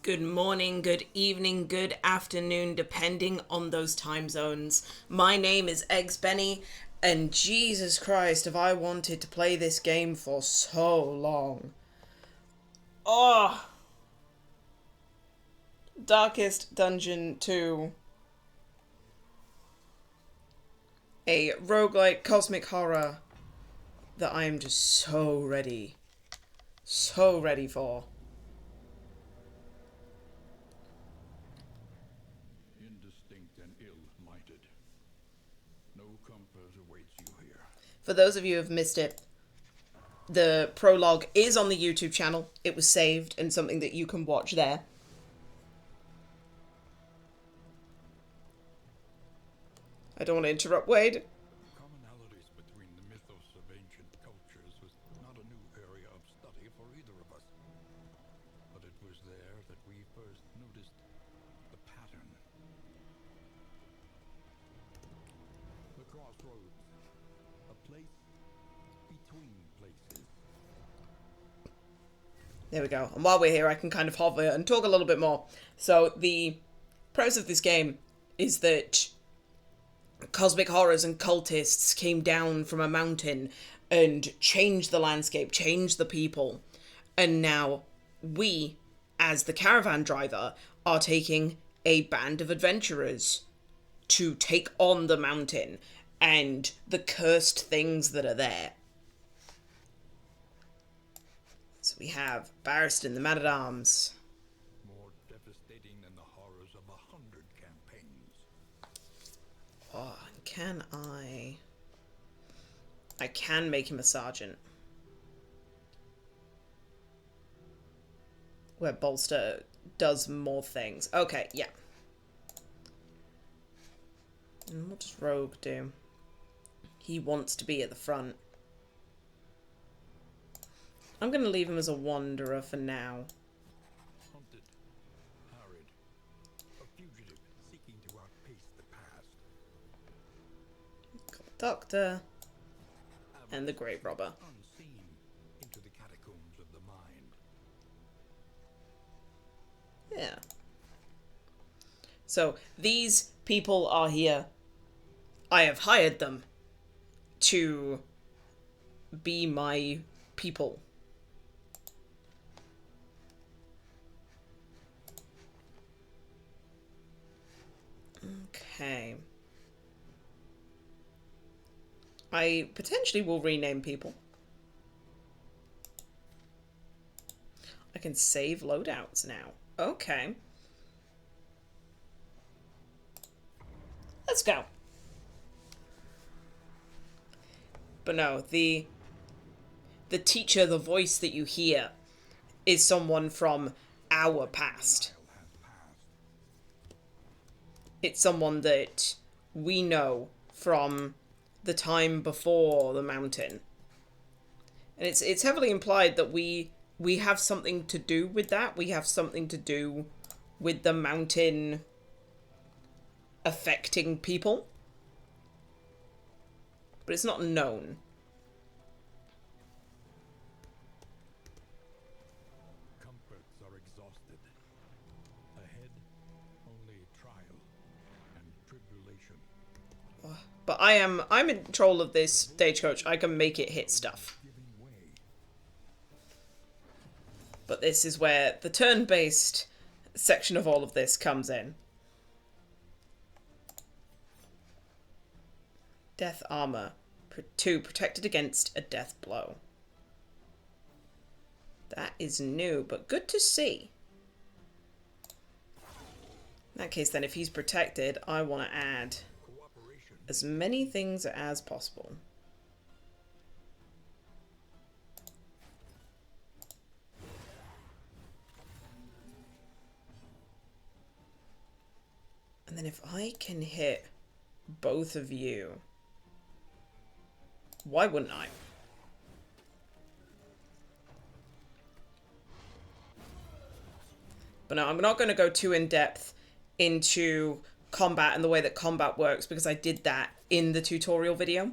Good morning, good evening, good afternoon, depending on those time zones. My name is Eggs Benny, and Jesus Christ, have I wanted to play this game for so long. Oh! Darkest Dungeon 2. A roguelike cosmic horror that I am just so ready for. Indistinct and ill-minded. No comfort awaits you here. For those of you who have missed it, the prologue is on the YouTube channel. It was saved and something that you can watch there. I don't want to interrupt Wade. Commonalities between the mythos of ancient cultures was not a new area of study for either of us. But it was there that we first noticed the pattern. The crossroads. A place between places. There we go. And while we're here, I can kind of hover and talk a little bit more. So the premise of this game is that cosmic horrors and cultists came down from a mountain and changed the landscape, changed the people. And now we, as the caravan driver, are taking a band of adventurers to take on the mountain and the cursed things that are there. So we have Barristan the Man-at-Arms. More devastating than the horrors of 100 campaigns. Oh, can I can make him a sergeant. Where Bolster does more things. Okay, yeah. And what does Rogue do? He wants to be at the front. I'm going to leave him as a wanderer for now. Hunted, harried, a fugitive seeking to outpace the past. Doctor and the Grave Robber. Unseen into the catacombs of the mind. Yeah. So, these people are here. I have hired them to be my people. Okay. I potentially will rename people. I can save loadouts now. Okay. Let's go. But no, the teacher, the voice that you hear, is someone from our past. It's someone that we know from the time before the mountain. And it's heavily implied that we have something to do with that. We have something to do with the mountain affecting people. But it's not known. Comforts are exhausted. Ahead, only trial and tribulation. But I'm in control of this stagecoach. I can make it hit stuff. Giving way. But this is where the turn-based section of all of this comes in. Death armor. 2, protected against a death blow. That is new, but good to see. In that case, then, if he's protected, I want to add Cooperation. as many things as possible. And then if I can hit both of you, why wouldn't I? But no, I'm not going to go too in depth into combat and the way that combat works because I did that in the tutorial video.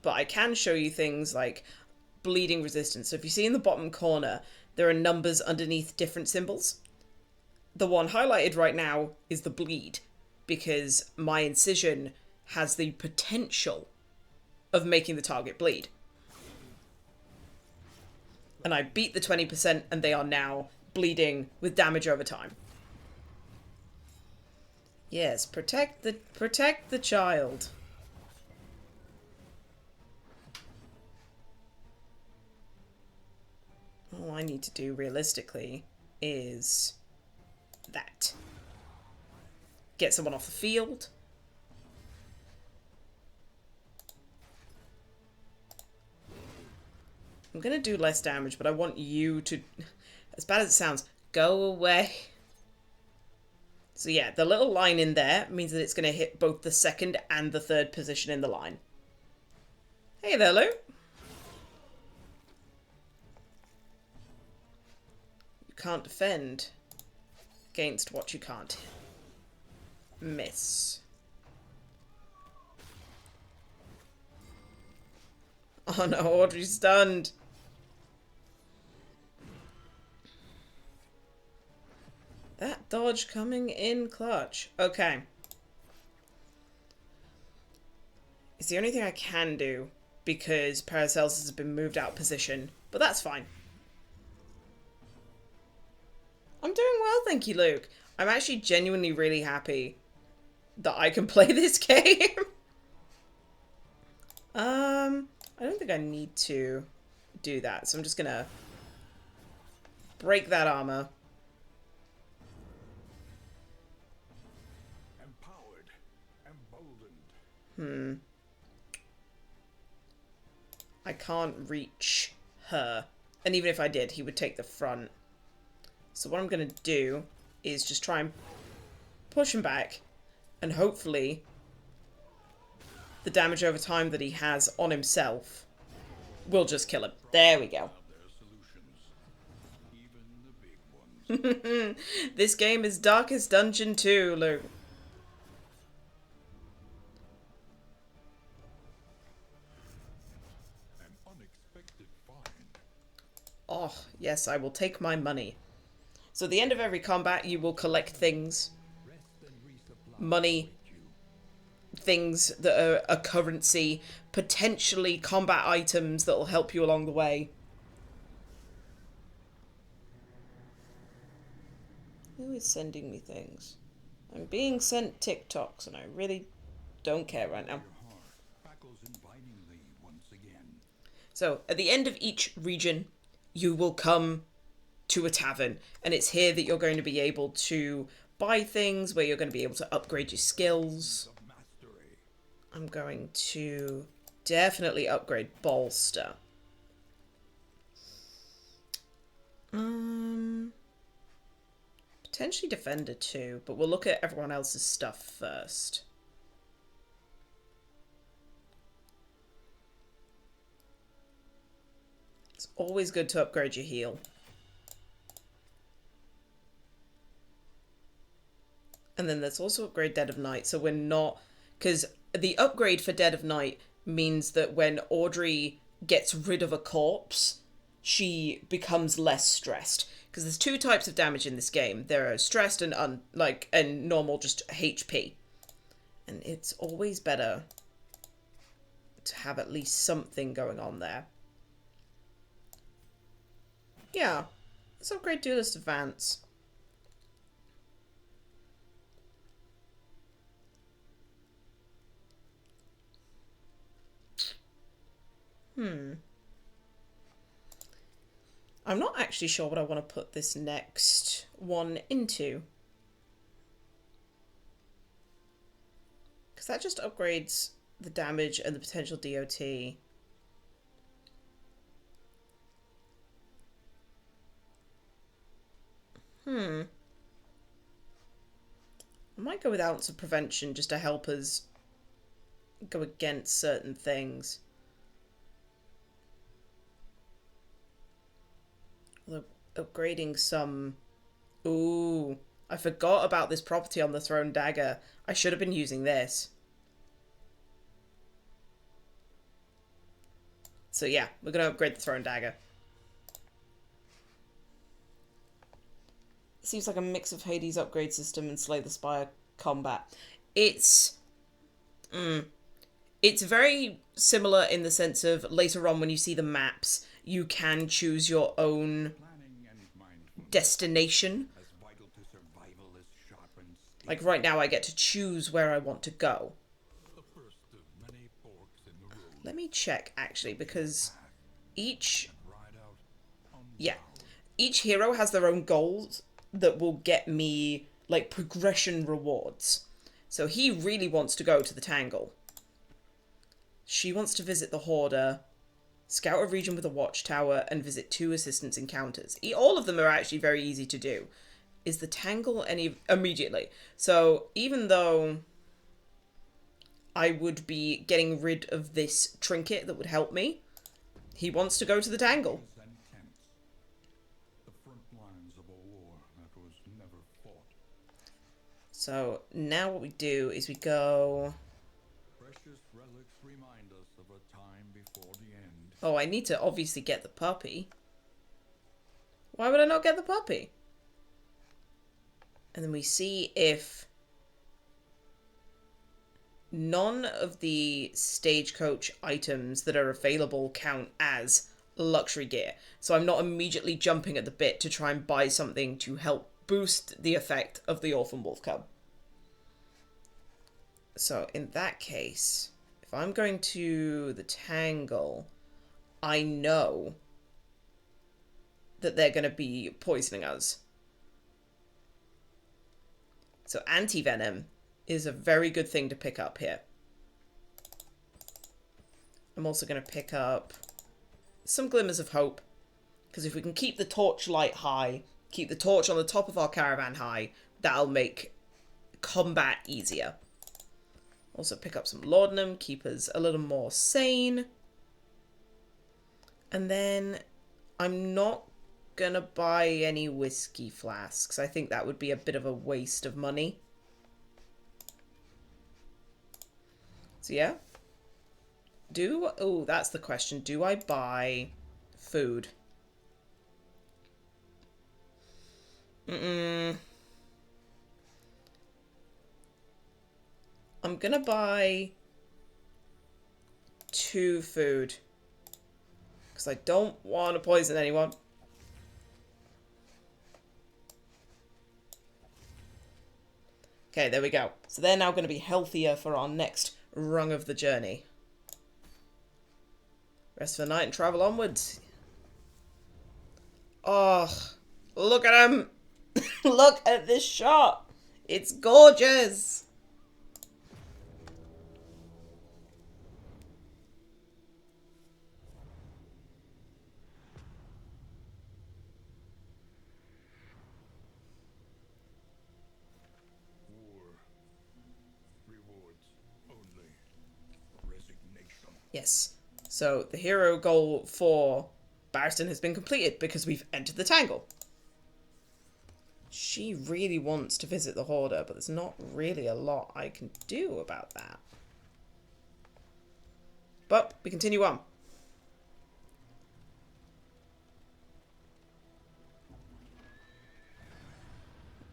But I can show you things like bleeding resistance. So if you see in the bottom corner, there are numbers underneath different symbols. The one highlighted right now is the bleed, because my incision has the potential of making the target bleed. And I beat the 20% and they are now bleeding with damage over time. Yes, protect the child. All I need to do realistically is that. Get someone off the field. I'm gonna do less damage, but I want you to, as bad as it sounds, go away. So yeah, the little line in there means that it's gonna hit both the second and the third position in the line. Hey there, Lou. You can't defend against what you can't miss. Oh no, Audrey's stunned. That dodge coming in clutch. Okay. It's the only thing I can do because Paracelsus has been moved out of position, but that's fine. I'm doing well, thank you, Luke. I'm actually genuinely really happy that I can play this game. I don't think I need to do that, so I'm just gonna break that armor. Empowered, emboldened. I can't reach her. And even if I did, he would take the front. So what I'm gonna do is just try and push him back, and hopefully the damage over time that he has on himself will just kill him. There we go. This game is Darkest Dungeon 2, Luke. An unexpected find. Oh, yes, I will take my money. So at the end of every combat, you will collect things. Money. Things that are a currency. Potentially combat items that will help you along the way. Who is sending me things? I'm being sent TikToks and I really don't care right now. So, at the end of each region, you will come to a tavern. And it's here that you're going to be able to buy things, where you're going to be able to upgrade your skills. I'm going to definitely upgrade Bolster. Potentially Defender too, but we'll look at everyone else's stuff first. It's always good to upgrade your heal. And then there's also upgrade Dead of Night, so we're not... Because the upgrade for Dead of Night means that when Audrey gets rid of a corpse, she becomes less stressed. Because there's two types of damage in this game. There are stressed and and normal just HP. And it's always better to have at least something going on there. Yeah, let's upgrade Duelist Advance. I'm not actually sure what I want to put this next one into. Because that just upgrades the damage and the potential DOT. I might go with Ounce of Prevention just to help us go against certain things. Upgrading some... Ooh, I forgot about this property on the Thrown Dagger. I should have been using this. So yeah, we're going to upgrade the Thrown Dagger. seems like a mix of Hades upgrade system and Slay the Spire combat. It's it's very similar in the sense of later on when you see the maps, you can choose your own Planning and mindfulness destination. as vital to survival as sharpened steel. Like right now I get to choose where I want to go. The first of many forks in the road. Let me check actually because each Ride out on yeah, each hero has their own goals that will get me like progression rewards. So he really wants to go to the Tangle. She wants to visit the Hoarder, scout a region with a watchtower, and visit 2 assistance encounters. All of them are actually very easy to do. Is the Tangle any immediately? So even though I would be getting rid of this trinket that would help me, he wants to go to the Tangle. and tents. The front lines of a war that was never fought. So now what we do is we go... Precious relics remind us of a time before the end. Oh, I need to obviously get the puppy. Why would I not get the puppy? And then we see if none of the stagecoach items that are available count as luxury gear. So I'm not immediately jumping at the bit to try and buy something to help boost the effect of the Orphan Wolf Cub. So in that case, if I'm going to the Tangle, I know that they're going to be poisoning us. So anti-venom is a very good thing to pick up here. I'm also going to pick up some glimmers of hope, because if we can keep the torchlight high, keep the torch on the top of our caravan high, that'll make combat easier. Also pick up some laudanum, keep us a little more sane. And then I'm not gonna buy any whiskey flasks. I think that would be a bit of a waste of money. So yeah. Oh, that's the question. Do I buy food? I'm gonna buy 2 food. Because I don't want to poison anyone. Okay, there we go. So they're now going to be healthier for our next rung of the journey. Rest for the night and travel onwards. Oh, look at him. Look at this shot. It's gorgeous. War rewards only resignation. Yes. So the hero goal for Barristan has been completed because we've entered the Tangle. She really wants to visit the Hoarder, but there's not really a lot I can do about that. But we continue on.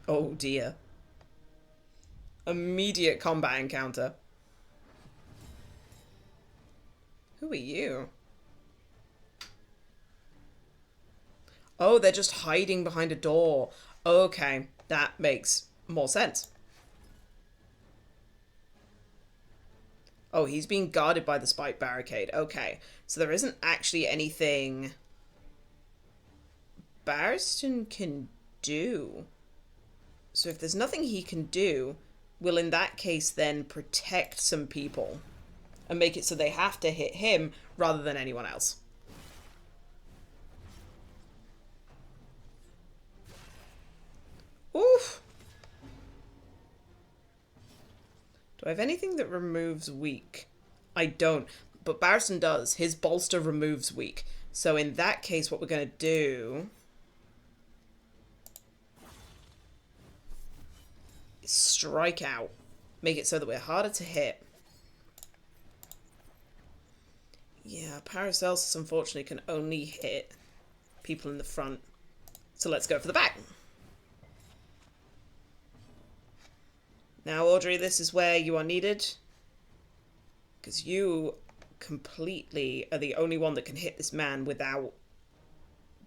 Oh dear. Immediate combat encounter. Who are you? Oh, they're just hiding behind a door. Okay, that makes more sense. Oh, he's being guarded by the spike barricade. Okay, so there isn't actually anything Barristan can do. So if there's nothing he can do, we'll in that case then protect some people and make it so they have to hit him rather than anyone else. Oof. Do I have anything that removes weak? I don't, but Barristan does. His bolster removes weak. So in that case, what we're going to do is strike out. Make it so that we're harder to hit. Yeah, Paracelsus unfortunately can only hit people in the front. So let's go for the back. Now, Audrey, this is where you are needed. Because you completely are the only one that can hit this man without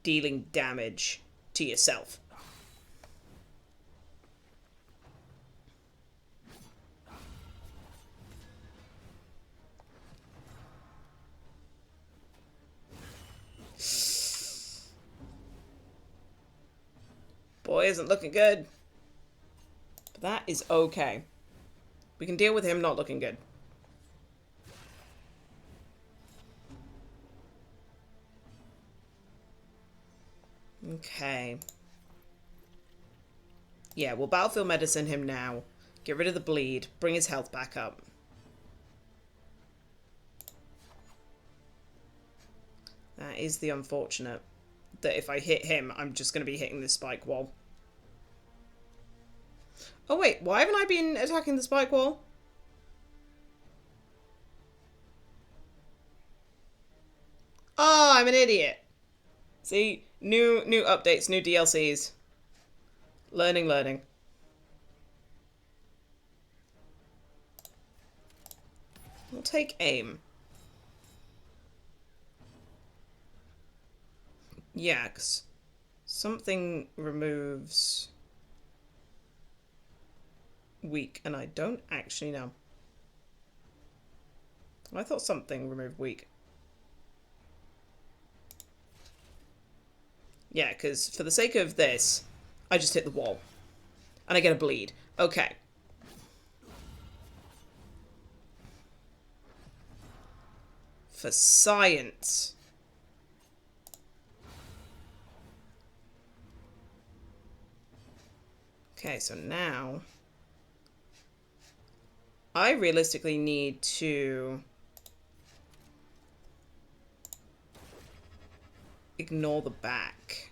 dealing damage to yourself. Boy, isn't looking good. But that is okay. We can deal with him not looking good. Okay. Yeah, we'll battlefield medicine him now. Get rid of the bleed. Bring his health back up. That is the unfortunate. That if I hit him, I'm just going to be hitting this spike wall. Oh wait, why haven't I been attacking the spike wall? Oh, I'm an idiot. See, new updates, new DLCs. Learning. We'll take aim. Yeah, 'cause something removes weak, and I don't actually know. I thought something removed weak. Yeah, because for the sake of this, I just hit the wall. And I get a bleed. Okay. For science. Okay, so now I realistically need to ignore the back.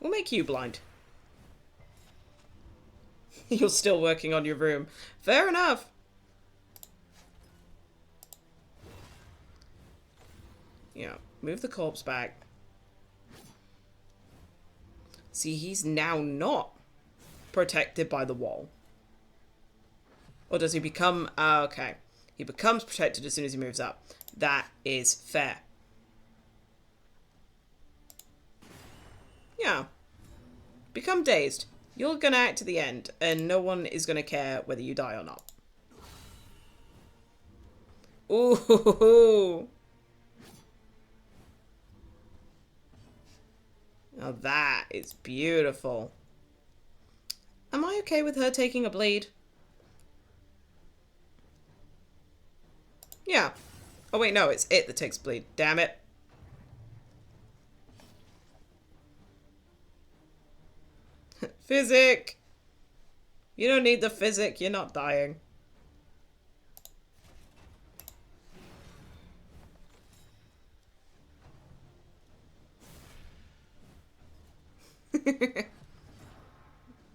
We'll make you blind. You're still working on your room. Fair enough. Yeah, move the corpse back. See, he's now not protected by the wall. Or does he become... okay. He becomes protected as soon as he moves up. That is fair. Yeah. Become dazed. You're gonna act to the end, and no one is gonna care whether you die or not. Ooh. Now that is beautiful. Am I okay with her taking a bleed? Yeah. Oh wait, no, it's it that takes bleed. Damn it. Physic! You don't need the physic, you're not dying.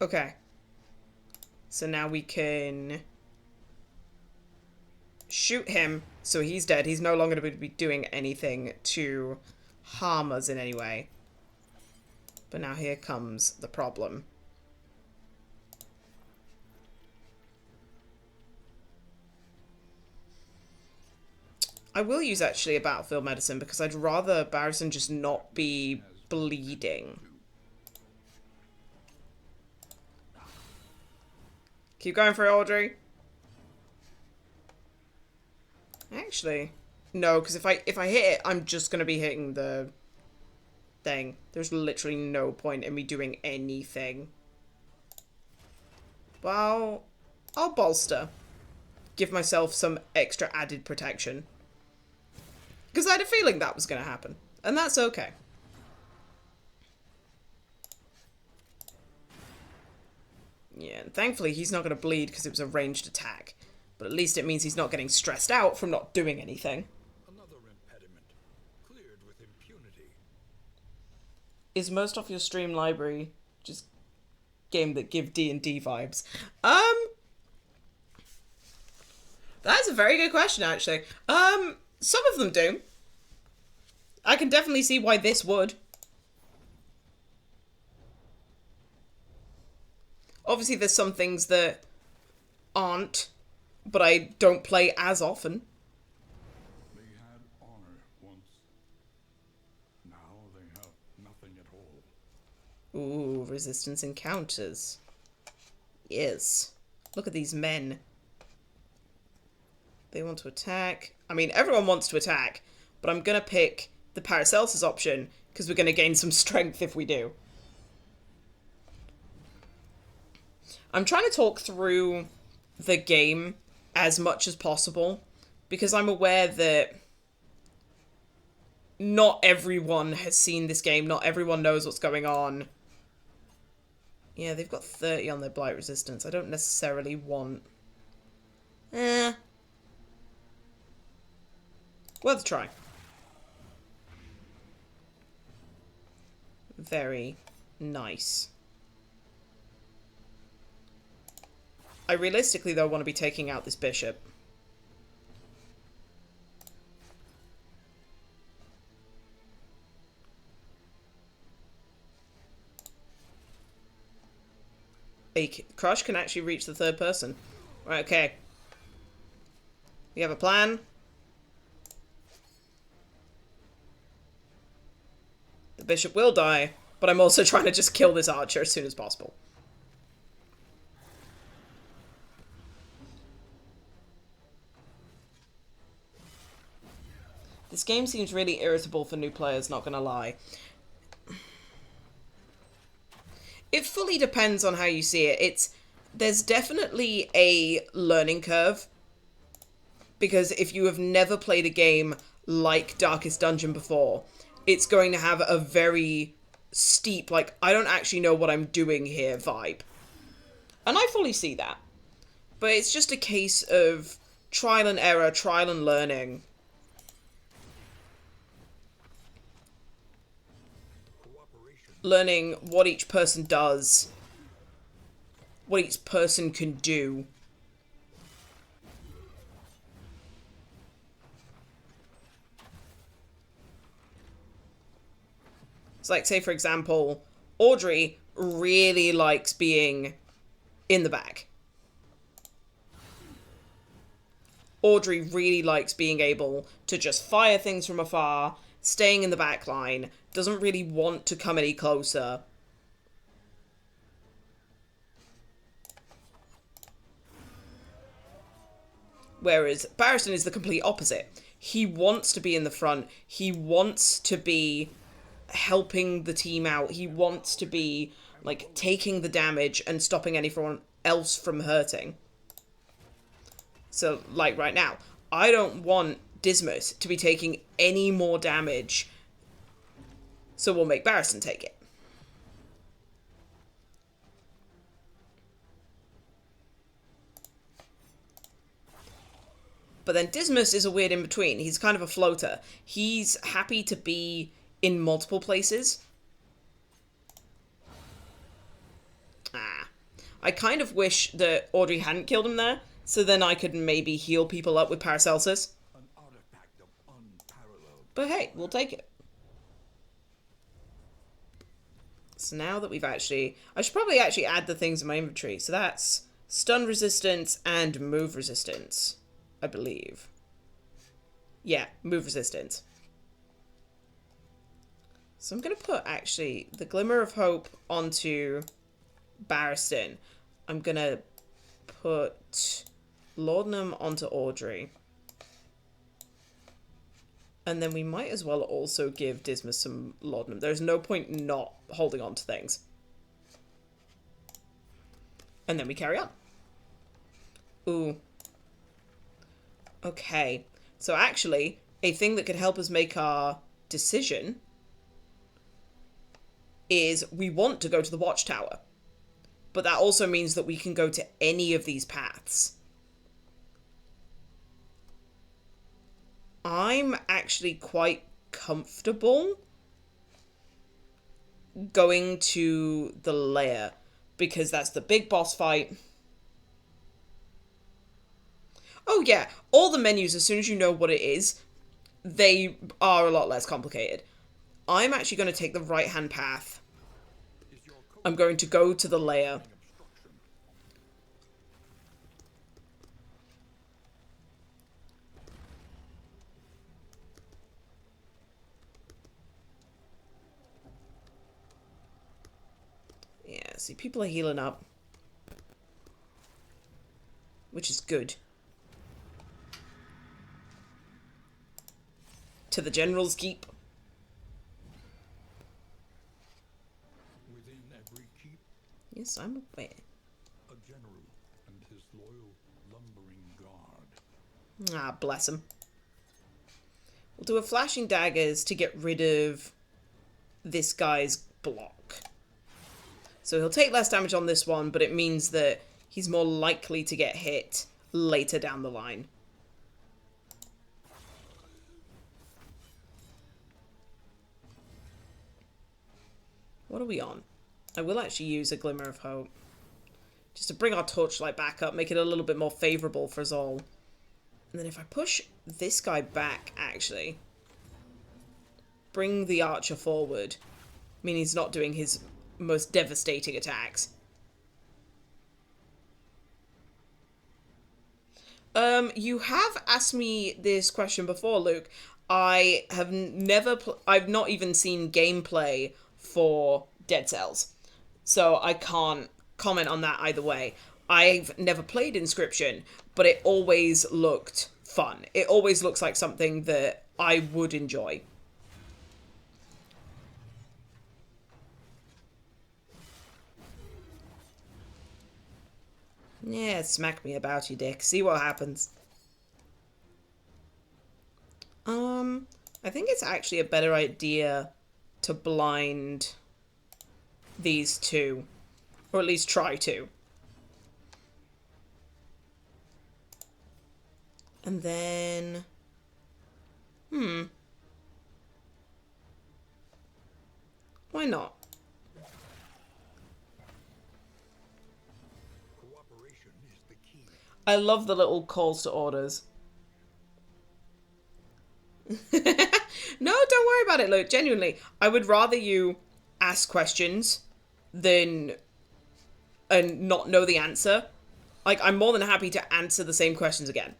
Okay. So now we can shoot him so he's dead. He's no longer going to be doing anything to harm us in any way. But now here comes the problem. I will use actually a battlefield medicine because I'd rather Barristan just not be bleeding. Keep going for it, Audrey. Actually, no, because if I hit it, I'm just gonna be hitting the thing. There's literally no point in me doing anything. Well, I'll bolster. Give myself some extra added protection. Because I had a feeling that was going to happen. And that's okay. Yeah, and thankfully he's not going to bleed because it was a ranged attack. But at least it means he's not getting stressed out from not doing anything. Another impediment, cleared with impunity. Is most of your stream library just game that give D&D vibes? That's a very good question, actually. Some of them do. I can definitely see why this would. Obviously, there's some things that aren't, but I don't play as often. They had honor once. Now they have nothing at all. Ooh, resistance encounters. Yes. Look at these men. They want to attack. I mean, everyone wants to attack, but I'm going to pick the Paracelsus option because we're going to gain some strength if we do. I'm trying to talk through the game as much as possible because I'm aware that not everyone has seen this game. Not everyone knows what's going on. Yeah, they've got 30 on their blight resistance. I don't necessarily want... Worth a try. Very nice. I realistically, though, want to be taking out this bishop. Crush can actually reach the third person. Right, okay. We have a plan. The bishop will die, but I'm also trying to just kill this archer as soon as possible. This game seems really irritable for new players, not gonna lie. It fully depends on how you see it. There's definitely a learning curve. Because if you have never played a game like Darkest Dungeon before, it's going to have a very steep, like, I don't actually know what I'm doing here vibe. And I fully see that. But it's just a case of trial and error, trial and learning. Learning what each person does. What each person can do. It's like, say, for example, Audrey really likes being in the back. Audrey really likes being able to just fire things from afar, staying in the back line, doesn't really want to come any closer. Whereas Barristan is the complete opposite. He wants to be in the front. He wants to be helping the team out. He wants to be, like, taking the damage and stopping anyone else from hurting. So, like, right now, I don't want Dismas to be taking any more damage, so we'll make Barristan take it. But then Dismas is a weird in-between. He's kind of a floater. He's happy to be in multiple places. I kind of wish that Audrey hadn't killed him there, so then I could maybe heal people up with Paracelsus. But hey, we'll take it. So now that we've actually... I should probably actually add the things in my inventory. So that's stun resistance and move resistance, I believe. Yeah, move resistance. So I'm going to put, actually, the Glimmer of Hope onto Barristan. I'm going to put Laudanum onto Audrey. And then we might as well also give Dismas some laudanum. There's no point in not holding on to things. And then we carry on. Ooh. Okay. So actually, a thing that could help us make our decision is we want to go to the Watchtower. But that also means that we can go to any of these paths. I'm actually quite comfortable going to the lair because that's the big boss fight. Oh yeah, all the menus, as soon as you know what it is, they are a lot less complicated. I'm actually going to take the right-hand path. I'm going to go to the layer. Yeah, see, people are healing up. Which is good. To the general's keep. Within every keep, Yes, I'm aware. a general and his loyal lumbering guard. Ah, bless him. We'll do a flashing daggers to get rid of this guy's block. So he'll take less damage on this one, but it means that he's more likely to get hit later down the line. What are we on? I will actually use a Glimmer of Hope. Just to bring our torchlight back up, make it a little bit more favourable for us all. And then if I push this guy back, actually, bring the archer forward, I mean he's not doing his most devastating attacks. You have asked me this question before, Luke. I have I've not even seen gameplay for Dead Cells, so I can't comment on that either way. I've never played Inscription, but it always looked fun. It always looks like something that I would enjoy. Yeah, smack me about, you dick. See what happens. I think it's actually a better idea to blind these two. Or at least try to. And then... Why not? Cooperation is the key. I love the little calls to orders. No, don't worry about it, Luke. Genuinely, I would rather you ask questions than and not know the answer. Like, I'm more than happy to answer the same questions again.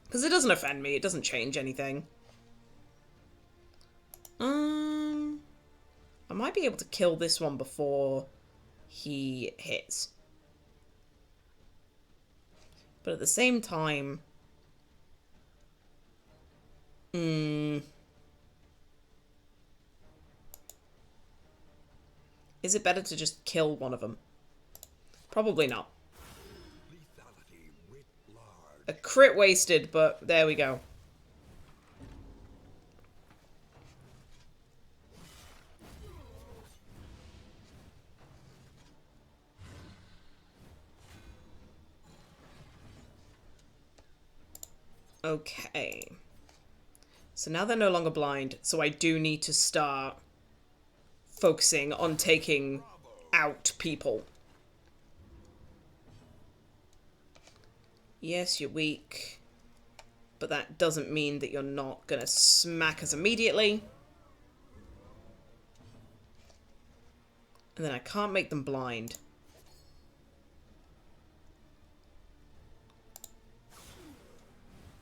Because it doesn't offend me. It doesn't change anything. I might be able to kill this one before he hits. But at the same time... Is it better to just kill one of them? Probably not. Lethality writ large. A crit wasted, but there we go. Okay. So now they're no longer blind, so I do need to start focusing on taking out people. Yes, you're weak, but that doesn't mean that you're not gonna smack us immediately. And then I can't make them blind.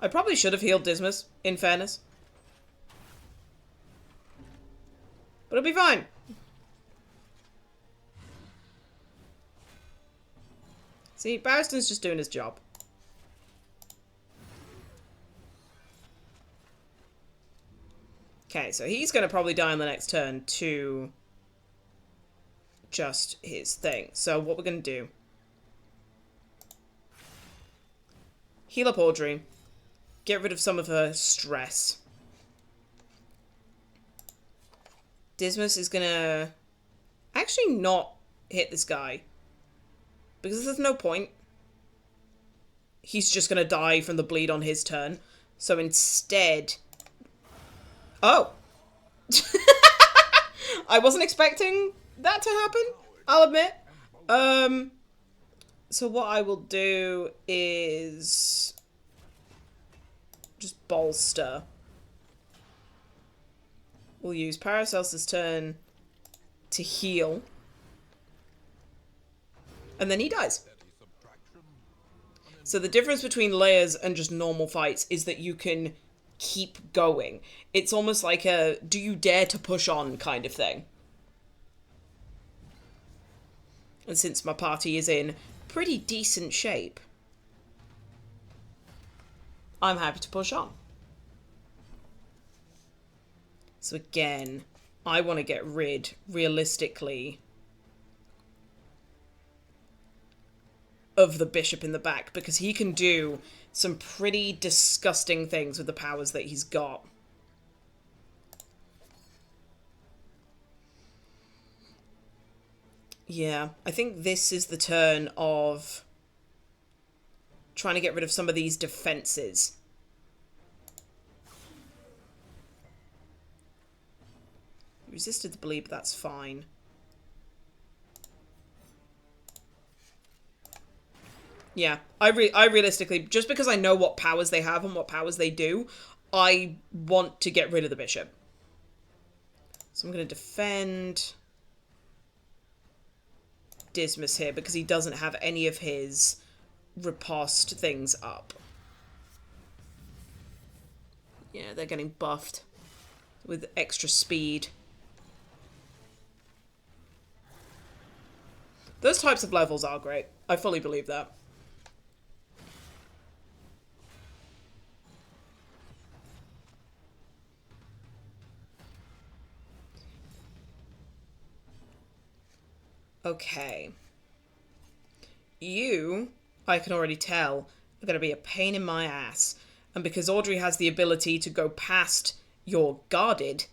I probably should have healed Dismas, in fairness. But it'll be fine. See, Barristan's just doing his job. Okay, so he's going to probably die on the next turn to just his thing. So what we're going to do... Heal up Audrey. Get rid of some of her stress. Dismas is going to actually not hit this guy. Because there's no point. He's just going to die from the bleed on his turn. So instead... Oh! I wasn't expecting that to happen, I'll admit. So what I will do is... just bolster We'll use Paracelsus' turn to heal. And then he dies. So the difference between layers and just normal fights is that you can keep going. It's almost like a do you dare to push on kind of thing. And since my party is in pretty decent shape, I'm happy to push on. So again, I want to get rid, realistically, of the bishop in the back, because he can do some pretty disgusting things with the powers that he's got. Yeah, I think this is the turn of trying to get rid of some of these defenses. Resisted the bleed, but that's fine. Yeah, I realistically, just because I know what powers they have and what powers they do, I want to get rid of the bishop. So I'm going to defend Dismas here because he doesn't have any of his riposte things up. Yeah, they're getting buffed with extra speed. Those types of levels are great. I fully believe that. Okay. You, I can already tell, are going to be a pain in my ass. And because Audrey has the ability to go past your guarded,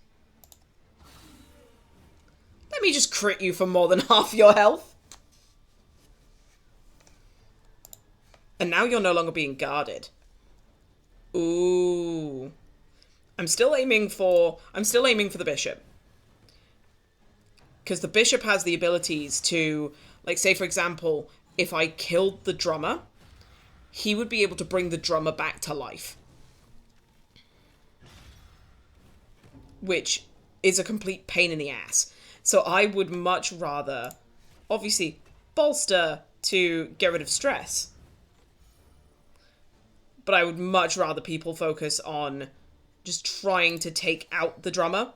let me just crit you for more than half your health. And now you're no longer being guarded. Ooh. I'm still aiming for the bishop. Because the bishop has the abilities to, like, say, for example, if I killed the drummer, he would be able to bring the drummer back to life. Which is a complete pain in the ass. So I would much rather, obviously, bolster to get rid of stress. But I would much rather people focus on just trying to take out the drummer.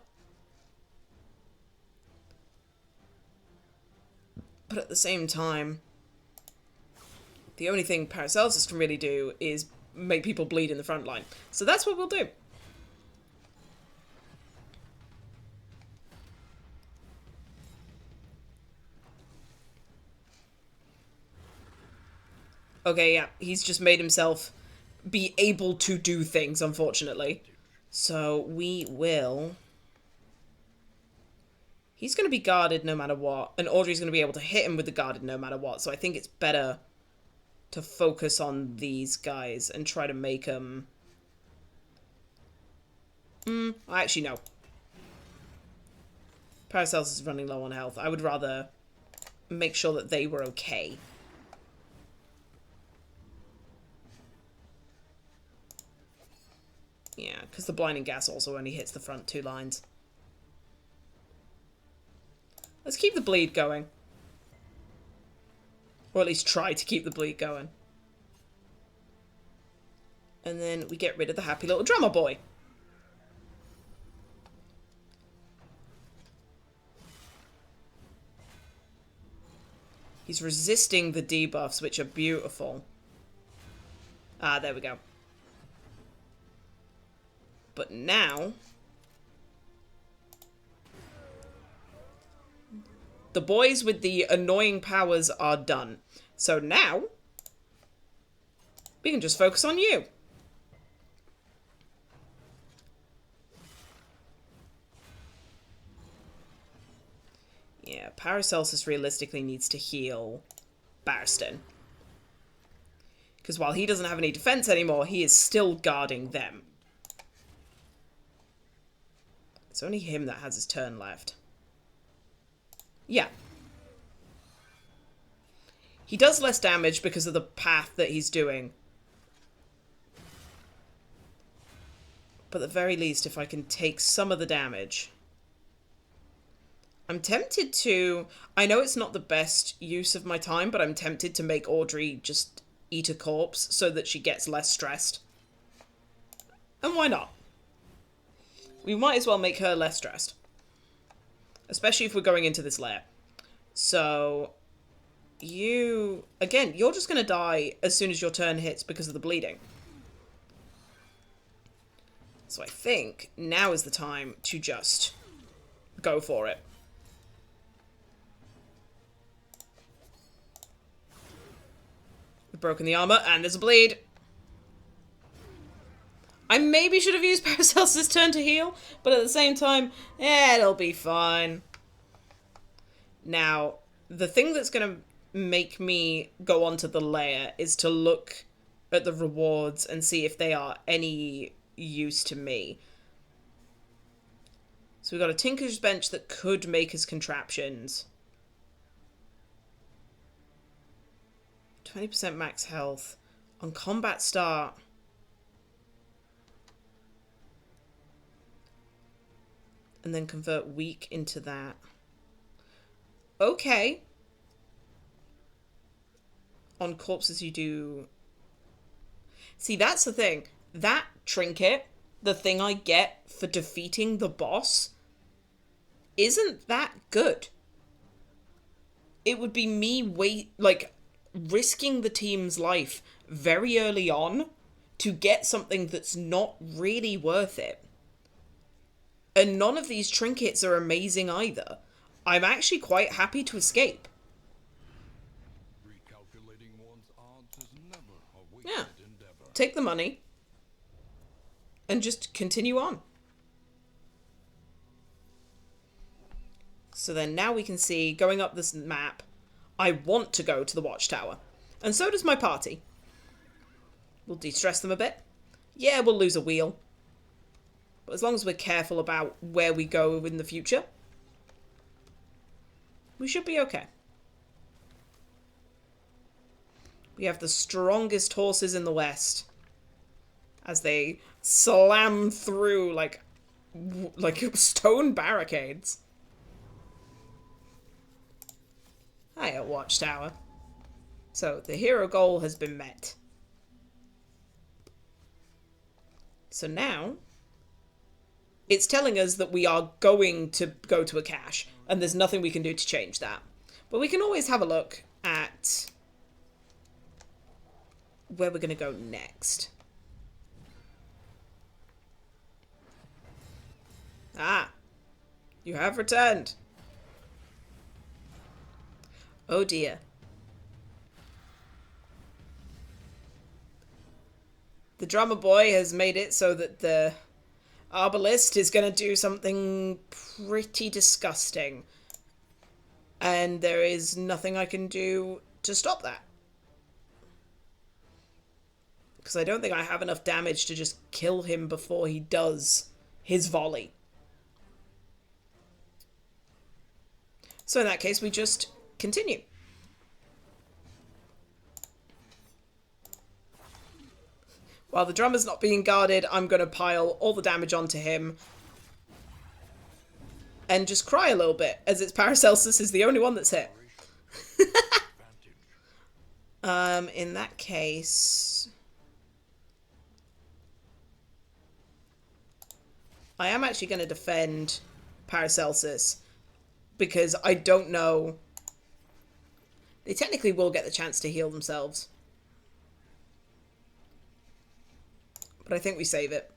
But at the same time, the only thing Paracelsus can really do is make people bleed in the front line. So that's what we'll do. Okay, yeah, he's just made himself be able to do things, unfortunately. So we will... He's going to be guarded no matter what, and Audrey's going to be able to hit him with the guarded no matter what, so I think it's better to focus on these guys and try to make them... actually, no. Paracelsus is running low on health. I would rather make sure that they were okay. Yeah, because the blinding gas also only hits the front two lines. Let's keep the bleed going. Or at least try to keep the bleed going. And then we get rid of the happy little drummer boy. He's resisting the debuffs, which are beautiful. Ah, there we go. But now... the boys with the annoying powers are done. So now, we can just focus on you. Yeah, Paracelsus realistically needs to heal Barristan. Because while he doesn't have any defense anymore, he is still guarding them. It's only him that has his turn left. Yeah. He does less damage because of the path that he's doing. But at the very least, if I can take some of the damage... I'm tempted to... I know it's not the best use of my time, but I'm tempted to make Audrey just eat a corpse so that she gets less stressed. And why not? We might as well make her less stressed. Especially if we're going into this lair. So... you... again, you're just going to die as soon as your turn hits because of the bleeding. So I think now is the time to just go for it. We've broken the armor, and there's a bleed. I maybe should have used Paracelsus' turn to heal, but at the same time, it'll be fine. Now, the thing that's going to make me go onto the lair is to look at the rewards and see if they are any use to me. So we've got a Tinker's Bench that could make us contraptions. 20% max health. On combat start. And then convert weak into that. Okay. On corpses you do... See, that's the thing. That trinket, the thing I get for defeating the boss, isn't that good. It would be me risking the team's life very early on to get something that's not really worth it. And none of these trinkets are amazing either. I'm actually quite happy to escape. Recalculating one's odds is never a wasted endeavor. Take the money and just continue on. So then now we can see, going up this map, I want to go to the watchtower. And so does my party. We'll de-stress them a bit. Yeah, we'll lose a wheel. But as long as we're careful about where we go in the future, we should be okay. We have the strongest horses in the West as they slam through like stone barricades. Hiya, watchtower. So the hero goal has been met. So now it's telling us that we are going to go to a cache, and there's nothing we can do to change that. But we can always have a look at where we're going to go next. Ah, you have returned. Oh dear. The drummer boy has made it so that the Arbalist is going to do something pretty disgusting. And there is nothing I can do to stop that. Because I don't think I have enough damage to just kill him before he does his volley. So in that case, we just continue. While the drummer's not being guarded, I'm going to pile all the damage onto him. And just cry a little bit, as it's Paracelsus is the only one that's hit. In that case... I am actually going to defend Paracelsus, because I don't know... They technically will get the chance to heal themselves. But I think we save it.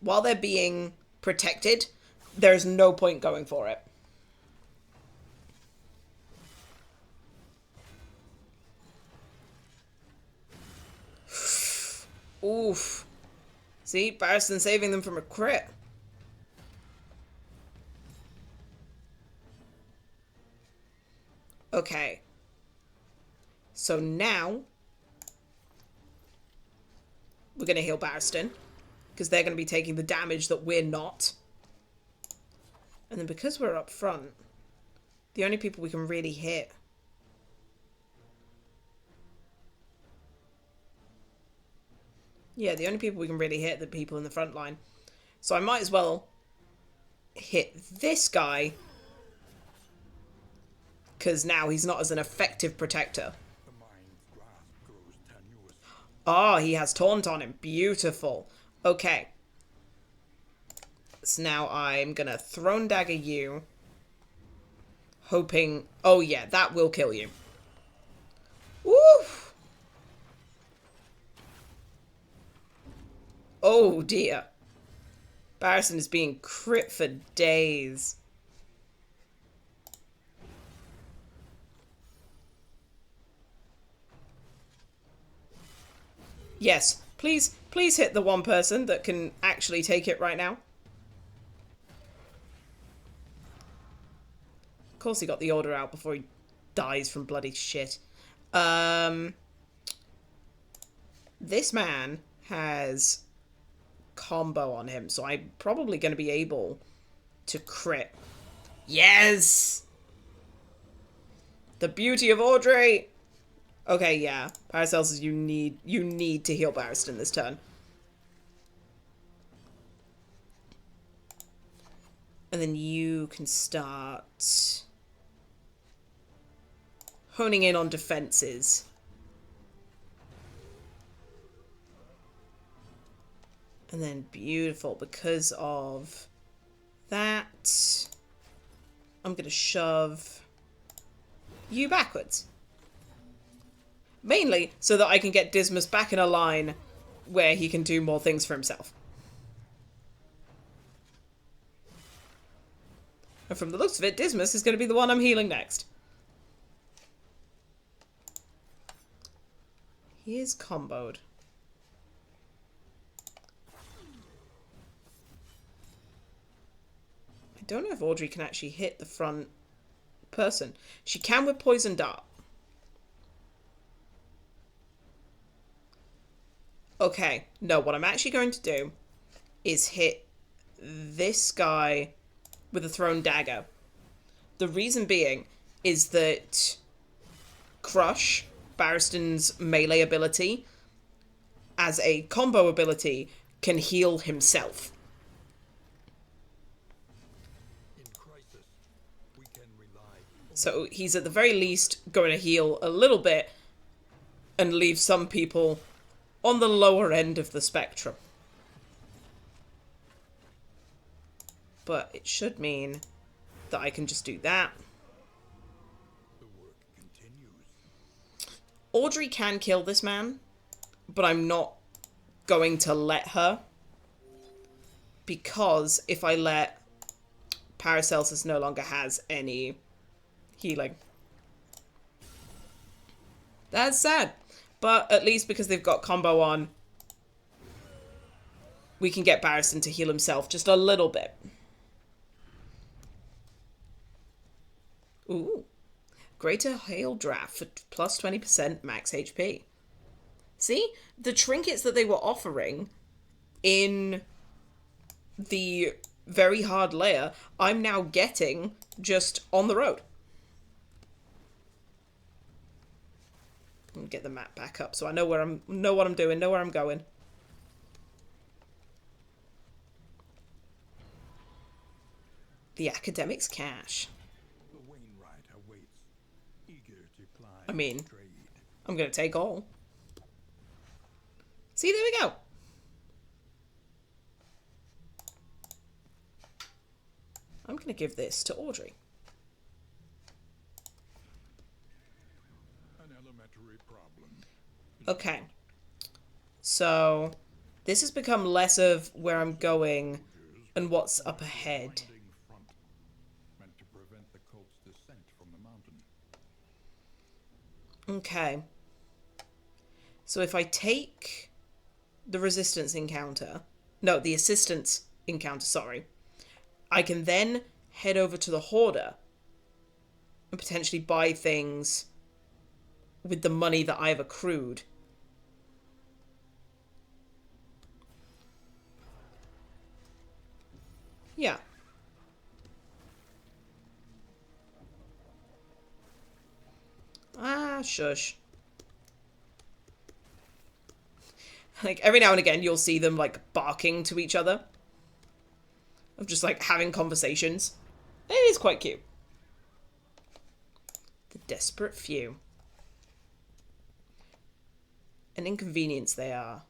While they're being protected, there's no point going for it. Oof. See, Barristan saving them from a crit. Okay. So now we're going to heal Barristan, because they're going to be taking the damage that we're not. And then because we're up front, the only people we can really hit... Yeah, the only people we can really hit are the people in the front line. So I might as well hit this guy because now he's not as an effective protector. The mind's grasp grows tenuous. Oh, he has taunt on him. Beautiful. Okay. So now I'm gonna Throne Dagger you. Hoping... Oh yeah, that will kill you. Woo! Oh dear. Barristan is being crit for days. Yes, please hit the one person that can actually take it right now. Of course he got the order out before he dies from bloody shit. This man has combo on him, so I'm probably going to be able to crit. Yes! The beauty of Audrey! Okay, yeah. Paracelsus, you need to heal Barristan this turn. And then you can start honing in on defenses. And then beautiful, because of that, I'm going to shove you backwards. Mainly so that I can get Dismas back in a line where he can do more things for himself. And from the looks of it, Dismas is going to be the one I'm healing next. He is comboed. I don't know if Audrey can actually hit the front person. She can with Poison Dart. Okay, no, what I'm actually going to do is hit this guy with a Thrown Dagger. The reason being is that Crush, Barristan's melee ability, as a combo ability, can heal himself. In crisis, we can rely. So he's at the very least going to heal a little bit and leave some people on the lower end of the spectrum. But it should mean that I can just do that. The work continues. Audrey can kill this man, but I'm not going to let her. Because if I let... Paracelsus no longer has any healing. That's sad. But at least because they've got combo on, we can get Barristan to heal himself just a little bit. Ooh. Greater Hail Draft for plus 20% max HP. See? The trinkets that they were offering in the very hard layer, I'm now getting just on the road. Get the map back up so I know what I'm doing, know where I'm going. The Academic's Cache. The Wainwright awaits, eager to ply I mean, trade. I'm gonna take all. See, there we go. I'm gonna give this to Audrey. An elementary problem. Okay. So, this has become less of where I'm going and what's up ahead. Winding front, meant to prevent the cult's descent from the mountain. Okay. So if I take the resistance encounter... No, the assistance encounter, sorry. I can then head over to the Hoarder and potentially buy things with the money that I've accrued. Yeah. Ah, shush. Like, every now and again, you'll see them, like, barking to each other. Of just, like, having conversations. It is quite cute. Desperate few. An inconvenience they are.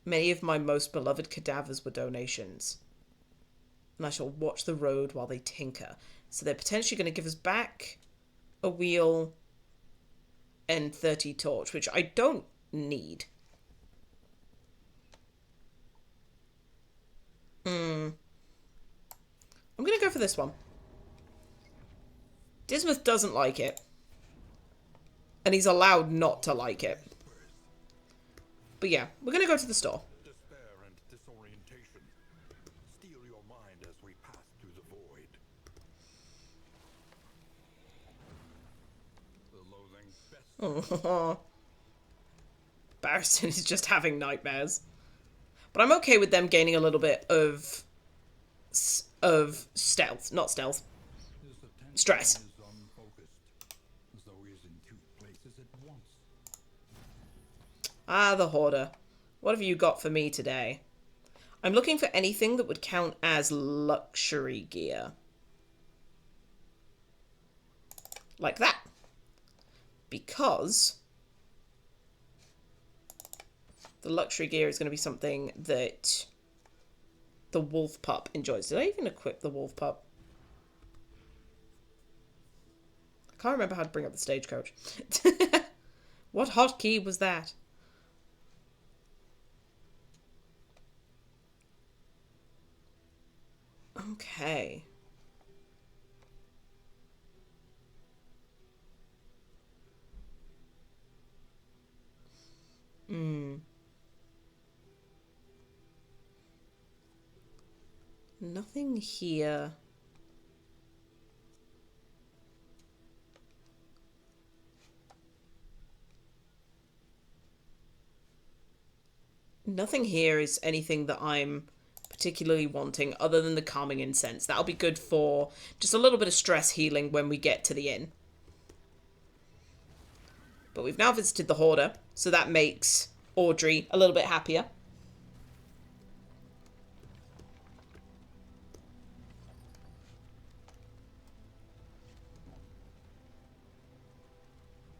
Many of my most beloved cadavers were donations. And I shall watch the road while they tinker. So they're potentially going to give us back a wheel and 30 torch, which I don't need. I'm going to go for this one. Dismuth doesn't like it. And he's allowed not to like it. But yeah, we're going to go to the store. Despair and disorientation steal your mind as we pass through the void. The loathing best. Oh. Barristan is just having nightmares. But I'm okay with them gaining a little bit of stealth. Not stealth. His attention Stress. is unfocused, as though he is in two places at once. Ah, the Hoarder. What have you got for me today? I'm looking for anything that would count as luxury gear. Like that. Because the luxury gear is going to be something that the wolf pup enjoys. Did I even equip the wolf pup? I can't remember how to bring up the stagecoach. What hotkey was that? Okay. Nothing here. Nothing here is anything that I'm particularly wanting other than the calming incense. That'll be good for just a little bit of stress healing when we get to the inn. But we've now visited the Hoarder, so that makes Audrey a little bit happier.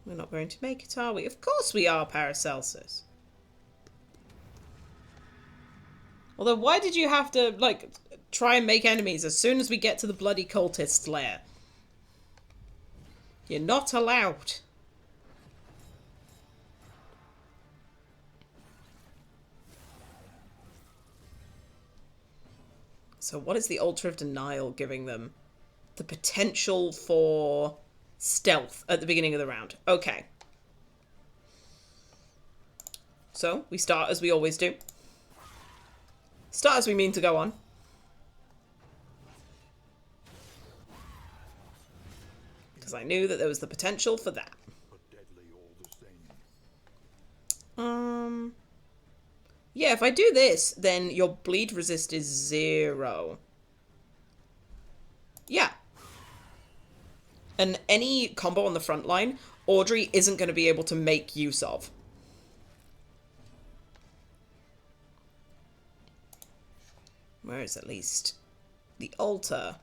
We're not going to make it, are we? Of course we are, Paracelsus. Although, why did you have to, like, try and make enemies as soon as we get to the bloody cultist's lair? You're not allowed. So what is the Altar of Denial giving them? The potential for stealth at the beginning of the round. Okay. So, we start as we always do. Start as we mean to go on. Because I knew that there was the potential for that. But deadly all the same. Yeah, if I do this, then your bleed resist is 0. Yeah. And any combo on the front line, Audrey isn't going to be able to make use of. Where is at least the altar?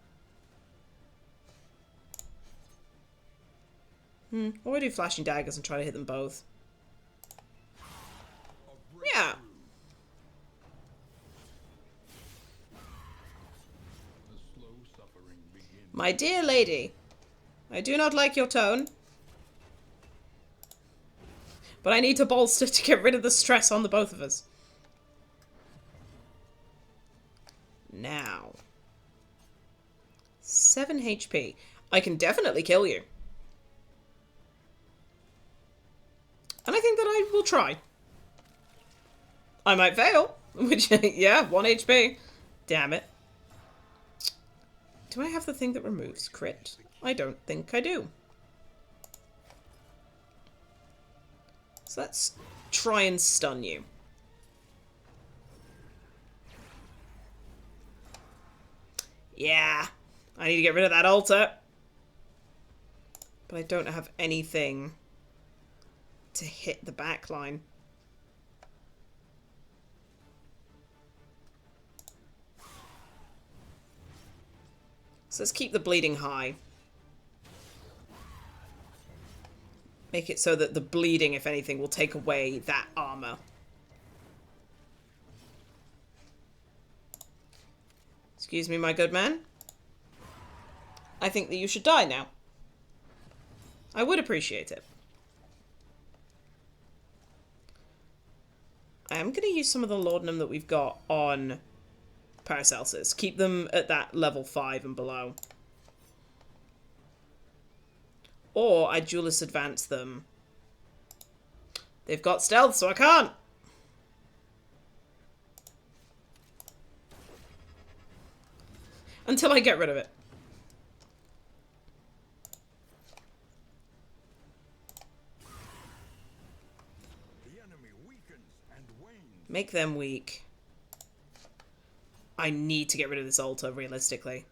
Or I do flashing daggers and try to hit them both. Yeah. The slow suffering begins. My dear lady, I do not like your tone. But I need to bolster to get rid of the stress on the both of us. Now. 7 HP. I can definitely kill you. And I think that I will try. I might fail. Which, yeah, 1 HP. Damn it. Do I have the thing that removes crit? I don't think I do. So let's try and stun you. Yeah. I need to get rid of that altar. But I don't have anything to hit the back line. So let's keep the bleeding high. Make it so that the bleeding, if anything, will take away that armor. Excuse me, my good man. I think that you should die now. I would appreciate it. I am going to use some of the laudanum that we've got on Paracelsus. Keep them at that level 5 and below. Or I Duelist advance them. They've got stealth, so I can't. Until I get rid of it. The enemy weakens and wanes. Make them weak. I need to get rid of this altar, realistically.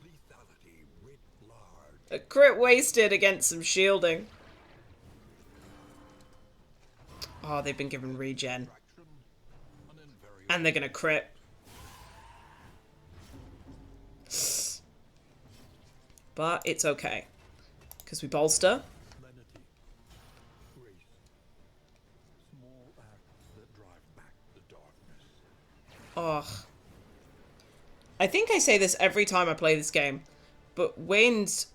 Lethality writ large. A crit wasted against some shielding. Oh, they've been given regen. Fraction, an invariable And they're gonna crit. But it's okay. Because we bolster. lenity, grace, small acts that drive back the darkness. Ugh. I think I say this every time I play this game, but Wayne's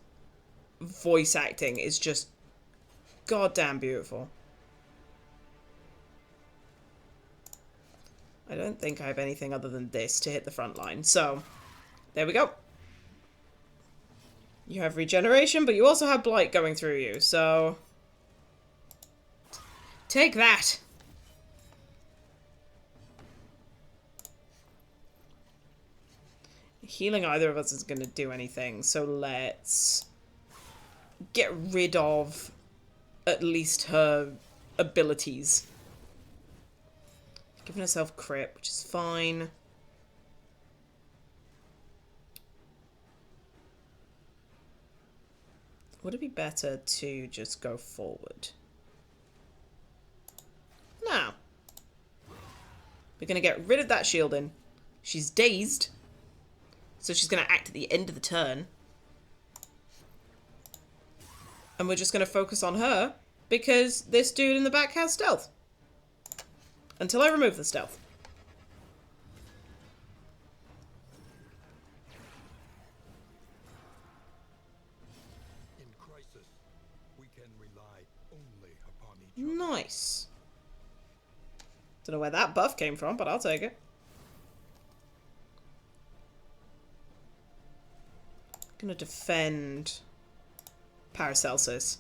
voice acting is just goddamn beautiful. I don't think I have anything other than this to hit the front line, so there we go. You have regeneration, but you also have blight going through you, so take that. Healing either of us is going to do anything, so let's get rid of at least her abilities. Giving herself crit, which is fine. Would it be better to just go forward? Now, we're going to get rid of that shielding. She's dazed, so she's going to act at the end of the turn. And we're just going to focus on her, because this dude in the back has stealth. Until I remove the stealth. In crisis, we can rely only upon each other. Nice. Don't know where that buff came from, but I'll take it. Gonna defend Paracelsus.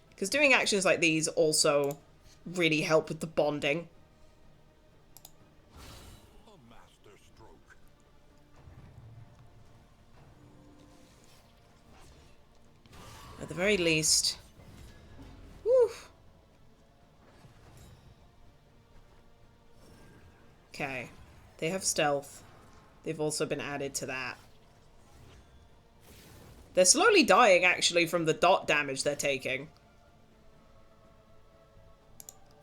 Because doing actions like these also really help with the bonding. A master stroke. At the very least. Whew. Okay. They have stealth. They've also been added to that. They're slowly dying, actually, from the dot damage they're taking.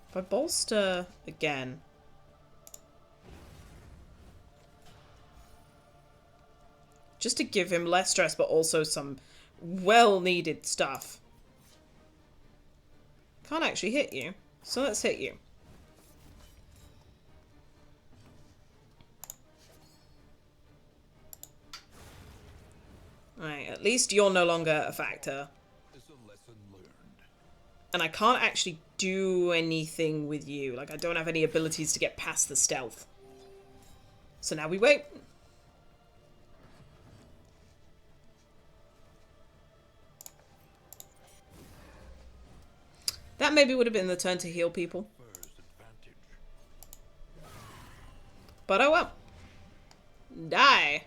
If I bolster again... just to give him less stress, but also some well-needed stuff. Can't actually hit you, so let's hit you. Alright, at least you're no longer a factor. Is a lesson learned. And I can't actually do anything with you. Like, I don't have any abilities to get past the stealth. So now we wait. That maybe would have been the turn to heal people. First advantage. But oh well. Die.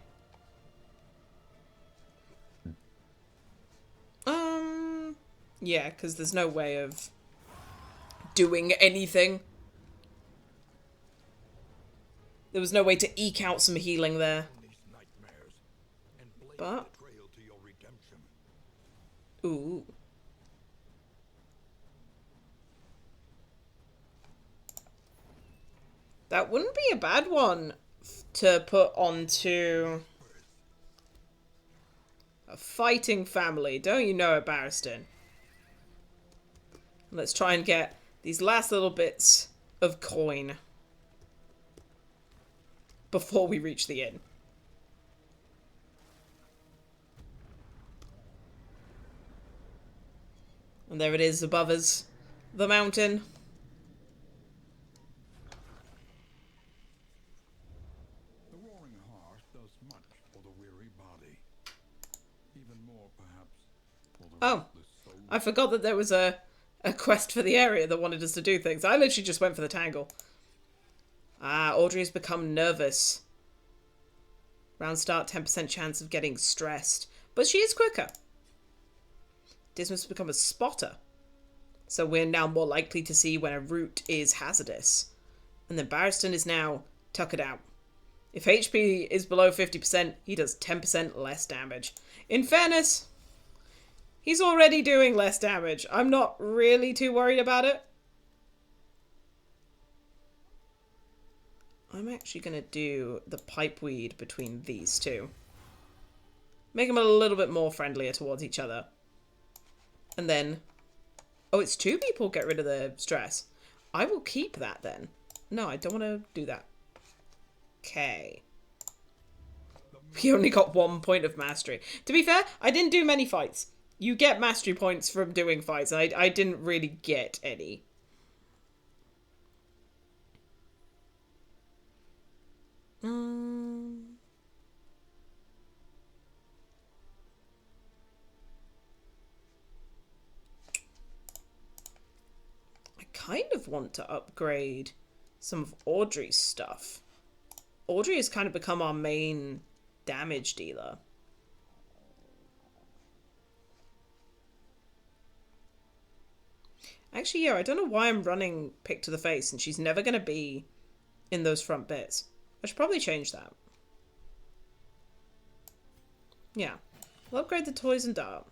Yeah, because there's no way of doing anything. There was no way to eke out some healing there. These nightmares and blame But- the trail to your redemption. Ooh. That wouldn't be a bad one to put onto... A fighting family. Don't you know it, Barristan? Let's try and get these last little bits of coin before we reach the inn. And there it is above us. The mountain. The roaring hearth does much for the weary body. Even more, perhaps, for the restless soul. I forgot that there was a quest for the area that wanted us to do things. I literally just went for the tangle. Ah, Audrey has become nervous. Round start, 10% chance of getting stressed. But she is quicker. Dismas has become a spotter. So we're now more likely to see when a route is hazardous. And then Barristan is now tuckered out. If HP is below 50%, he does 10% less damage. In fairness, he's already doing less damage. I'm not really too worried about it. I'm actually going to do the pipeweed between these two. Make them a little bit more friendlier towards each other. And then... Oh, it's two people get rid of the stress. I will keep that then. No, I don't want to do that. Okay. We only got 1 point of mastery. To be fair, I didn't do many fights. You get mastery points from doing fights. I didn't really get any. I kind of want to upgrade some of Audrey's stuff. Audrey has kind of become our main damage dealer. Actually, yeah, I don't know why I'm running Pick to the Face and she's never going to be in those front bits. I should probably change that. Yeah. I'll upgrade the toys and dart.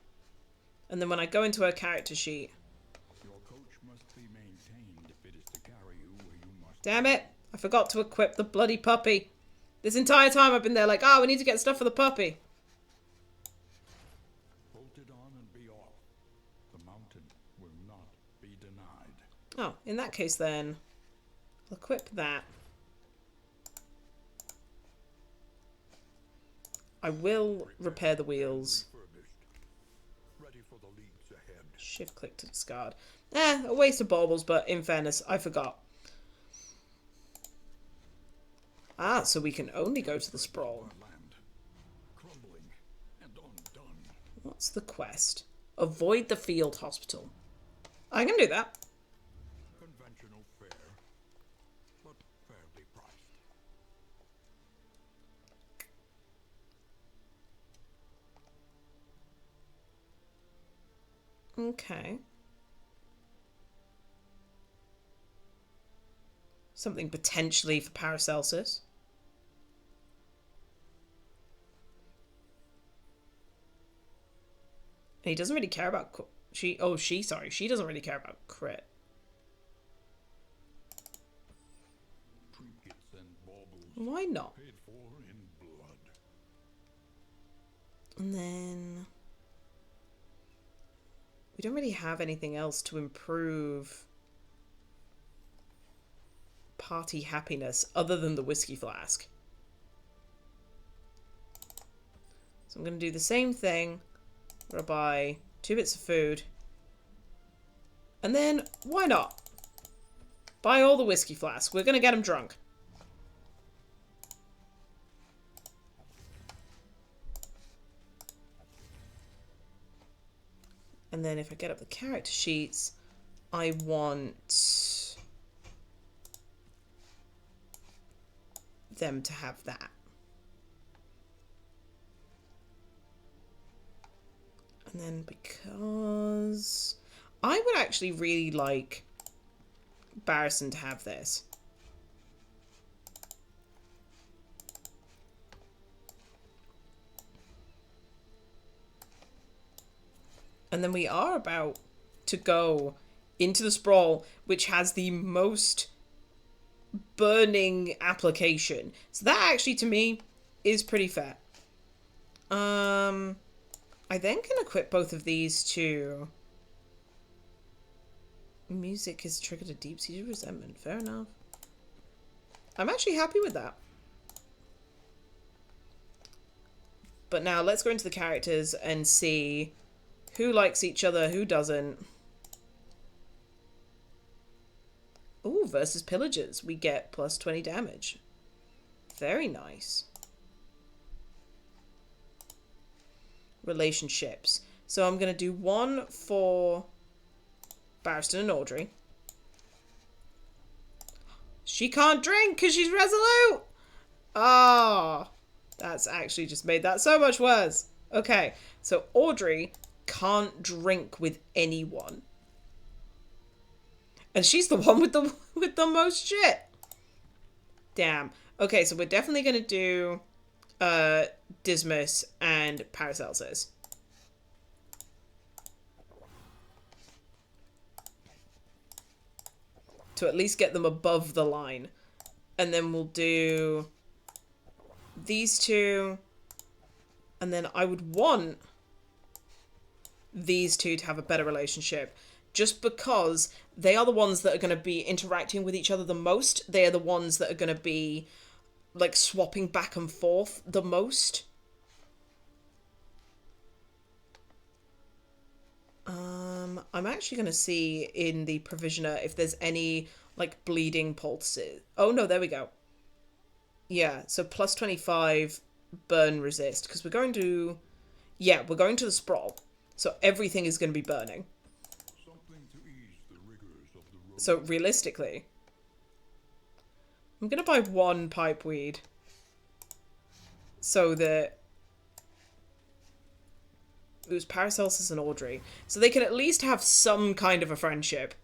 And then when I go into her character sheet... Your coach must be maintained if it is to carry you where you must. Damn it! I forgot to equip the bloody puppy. This entire time I've been there like, we need to get stuff for the puppy. Bolt it on and be off. The mountain will not be denied. Oh, in that case then, I'll equip that. I will repair the wheels. Ready for the leagues ahead. Shift click to discard. A waste of baubles, but in fairness, I forgot. Ah, so we can only go to the sprawl. Land, crumbling and undone. What's the quest? Avoid the field hospital. I can do that. Conventional fare, but fairly priced. Okay. Something potentially for Paracelsus. And he doesn't really care about... She doesn't really care about crit. Trinkets and baubles Why not? paid for in blood. And then... We don't really have anything else to improve party happiness other than the whiskey flask. So I'm going to do the same thing where I buy 2 bits of food. And then, why not? Buy all the whiskey flasks. We're going to get them drunk. And then if I get up the character sheets, I want them to have that. And then because I would actually really like Barristan to have this. And then we are about to go into the sprawl, which has the most burning application. So that actually, to me, is pretty fair. I then can equip both of these to... Music has triggered a deep-seated resentment. Fair enough. I'm actually happy with that. But now let's go into the characters and see who likes each other, who doesn't. Ooh, versus pillagers. We get plus 20 damage. Very nice. Relationships. So I'm going to do one for Barristan and Audrey. She can't drink because she's resolute! Ah, that's actually just made that so much worse. Okay, so Audrey can't drink with anyone. And she's the one with the most shit. Damn. Okay, so we're definitely going to do Dismas and Paracelsus. To at least get them above the line. And then we'll do these two. And then I would want these two to have a better relationship. Just because they are the ones that are going to be interacting with each other the most. They are the ones that are going to be, like, swapping back and forth the most. I'm actually going to see in the provisioner if there's any, like, bleeding pulses. Oh, no, there we go. Yeah, so plus 25 burn resist. Because we're going to... Yeah, we're going to the sprawl. So everything is going to be burning. Something to ease the rigors of the road. So realistically, I'm going to buy one pipe weed. So that... It was Paracelsus and Audrey. So they can at least have some kind of a friendship.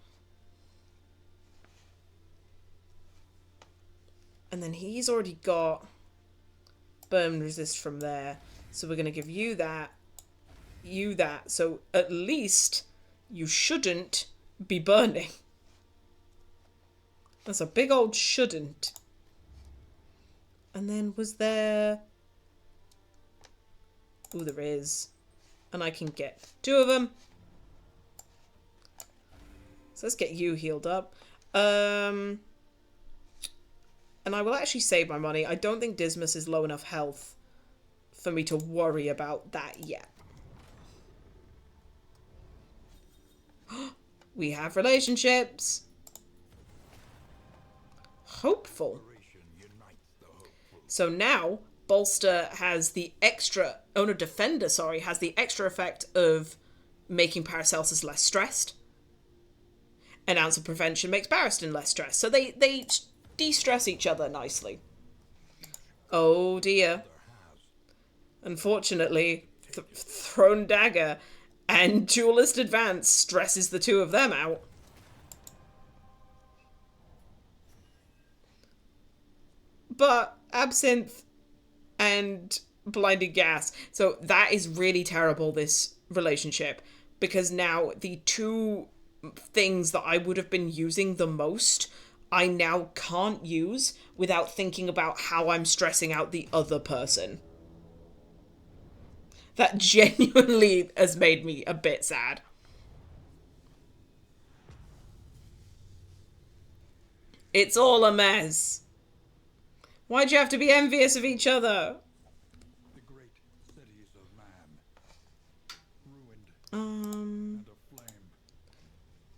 And then he's already got burn resist from there. So we're going to give you that. You that. So at least you shouldn't be burning. That's a big old shouldn't. And then was there... Ooh, there is. And I can get 2 of them. So let's get you healed up. And I will actually save my money. I don't think Dismas is low enough health for me to worry about that yet. We have relationships. Hopeful. So now, Bolster has the extra... Oh no, Defender, sorry, has the extra effect of making Paracelsus less stressed. An Ounce of Prevention makes Barristan less stressed. So they de-stress each other nicely. Oh dear. Unfortunately, Thrown Dagger and Duelist Advance stresses the 2 of them out. But Absinthe and Blinded Gas. So that is really terrible, this relationship. Because now the 2 things that I would have been using the most, I now can't use without thinking about how I'm stressing out the other person. That genuinely has made me a bit sad. It's all a mess. Why'd you have to be envious of each other? The great cities of man, ruined and aflame.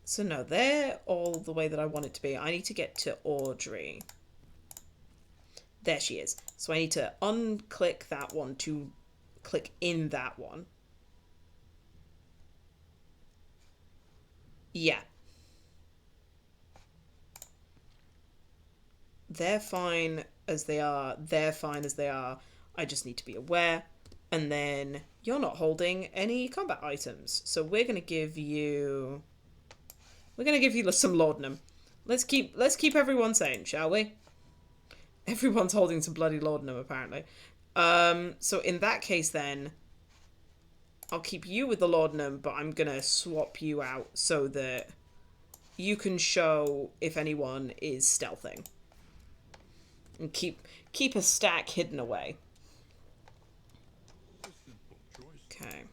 So no, they're all the way that I want it to be. I need to get to Audrey. There she is. So I need to unclick that one to click in that one. Yeah. They're fine as they are. They're fine as they are. I just need to be aware. And then you're not holding any combat items. So we're going to give you... We're going to give you some laudanum. Let's keep everyone sane, shall we? Everyone's holding some bloody laudanum, apparently. So in that case, then, I'll keep you with the laudanum, but I'm going to swap you out so that you can show if anyone is stealthing. And keep a stack hidden away. A simple choice. Okay.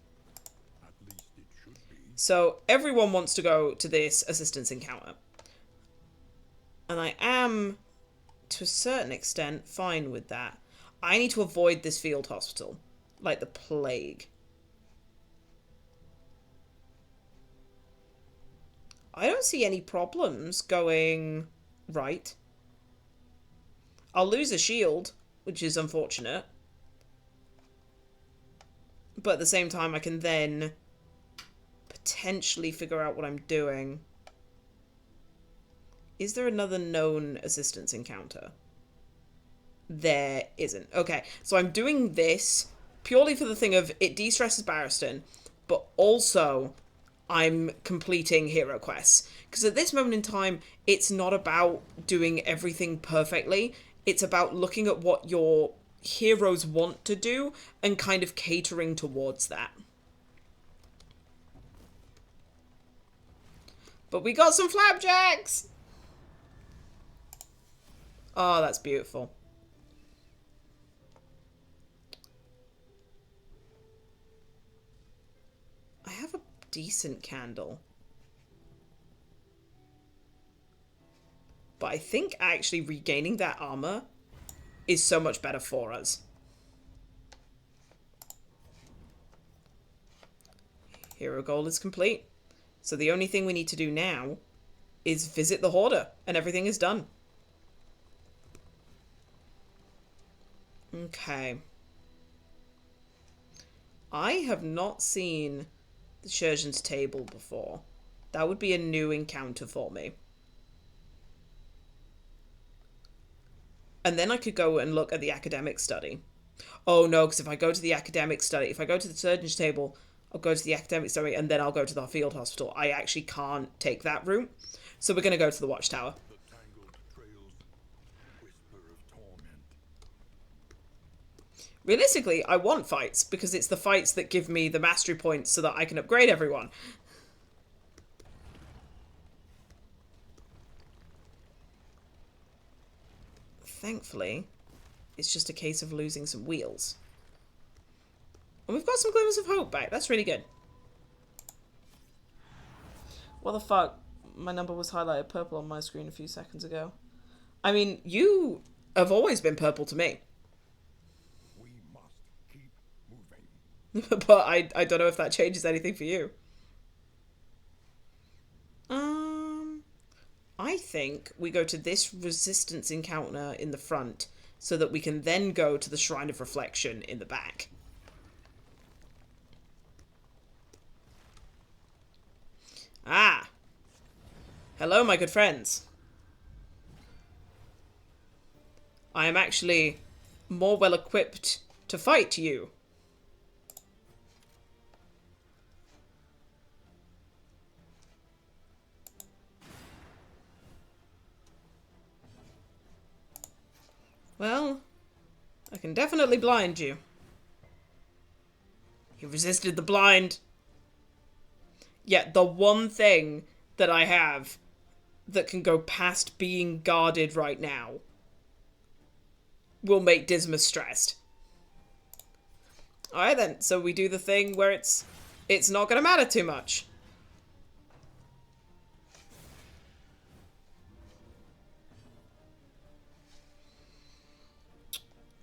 So everyone wants to go to this assistance encounter. And I am, to a certain extent, fine with that. I need to avoid this field hospital. Like the plague. I don't see any problems going right. I'll lose a shield, which is unfortunate. But at the same time, I can then potentially figure out what I'm doing. Is there another known assistance encounter? There isn't. Okay, so I'm doing this purely for the thing of it de-stresses Barristan, but also I'm completing hero quests. Because at this moment in time, it's not about doing everything perfectly. It's about looking at what your heroes want to do and kind of catering towards that. But we got some flapjacks! Oh, that's beautiful. I have a decent candle. But I think actually regaining that armor is so much better for us. Hero goal is complete. So the only thing we need to do now is visit the Hoarder, and everything is done. Okay. I have not seen the Surgeon's Table before. That would be a new encounter for me. And then I could go and look at the academic study. Oh no, because if I go to the academic study, if I go to the Surgeon's Table, I'll go to the academic study and then I'll go to the field hospital. I actually can't take that route. So we're going to go to the Watchtower. The tangled trails whisper of torment. Realistically, I want fights because it's the fights that give me the mastery points so that I can upgrade everyone. Thankfully, it's just a case of losing some wheels. And we've got some glimmers of hope back. That's really good. What the fuck? My number was highlighted purple on my screen a few seconds ago. I mean, you have always been purple to me. We must keep moving. But I don't know if that changes anything for you. I think we go to this resistance encounter in the front so that we can then go to the Shrine of Reflection in the back. Ah! Hello, my good friends. I am actually more well equipped to fight you. Well, I can definitely blind you. You resisted the blind. Yet the one thing that I have that can go past being guarded right now will make Dismas stressed. Alright then, so we do the thing where it's not gonna matter too much.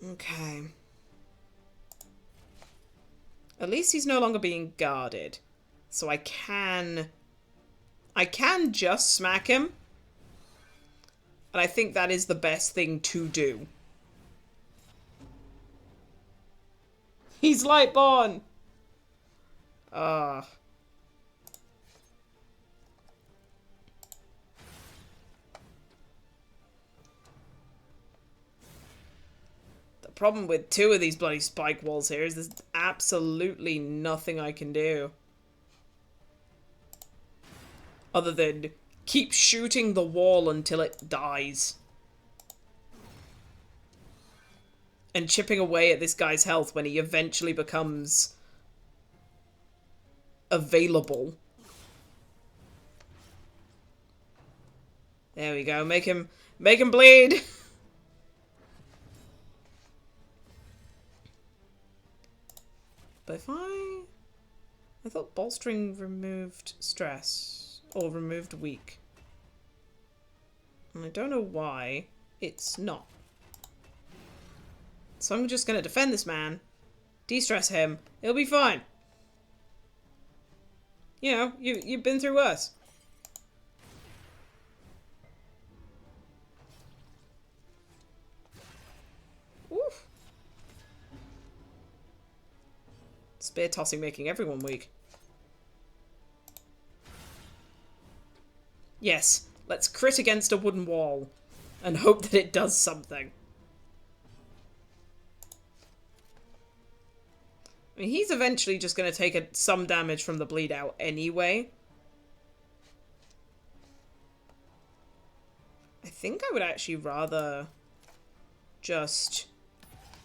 Okay. At least he's no longer being guarded. So I can just smack him. And I think that is the best thing to do. He's Lightborn! Ah. The problem with two of these bloody spike walls here is there's absolutely nothing I can do. Other than keep shooting the wall until it dies. And chipping away at this guy's health when he eventually becomes available. There we go. Make him bleed. But if I I thought bolstering removed stress. Or removed weak. And I don't know why it's not. So I'm just gonna defend this man. De-stress him. It'll be fine. You know, you've been through worse. Oof. Spear tossing making everyone weak. Yes, let's crit against a wooden wall and hope that it does something. I mean, he's eventually just going to take some damage from the bleed out anyway. I think I would actually rather just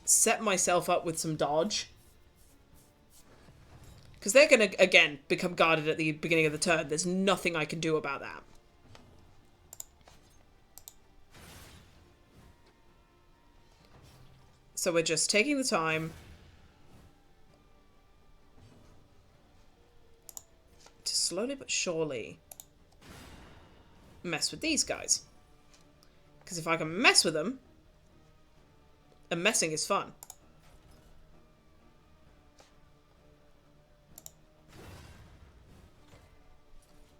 set myself up with some dodge. Because they're going to, again, become guarded at the beginning of the turn. There's nothing I can do about that. So we're just taking the time to slowly but surely mess with these guys. Because if I can mess with them, and messing is fun.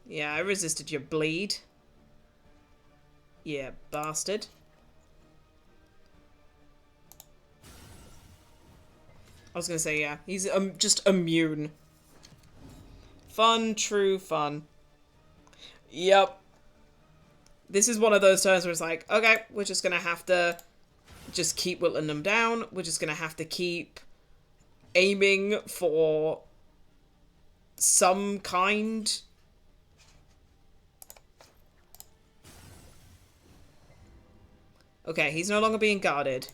Yeah, I resisted your bleed. Yeah, bastard. I was gonna say, yeah, he's just immune. Fun, true fun. Yep. This is one of those turns where it's like, okay, we're just gonna have to just keep whittling them down. We're just gonna have to keep aiming for some kind. Okay, he's no longer being guarded.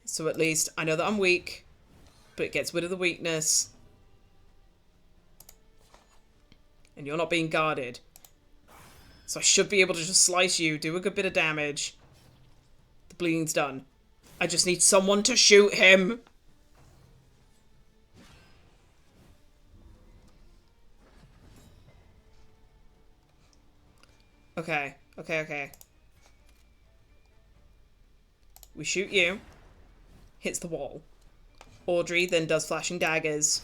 So at least I know that I'm weak. But it gets rid of the weakness. And you're not being guarded. So I should be able to just slice you, do a good bit of damage. The bleeding's done. I just need someone to shoot him. Okay, okay. We shoot you. Hits the wall. Audrey then does flashing daggers.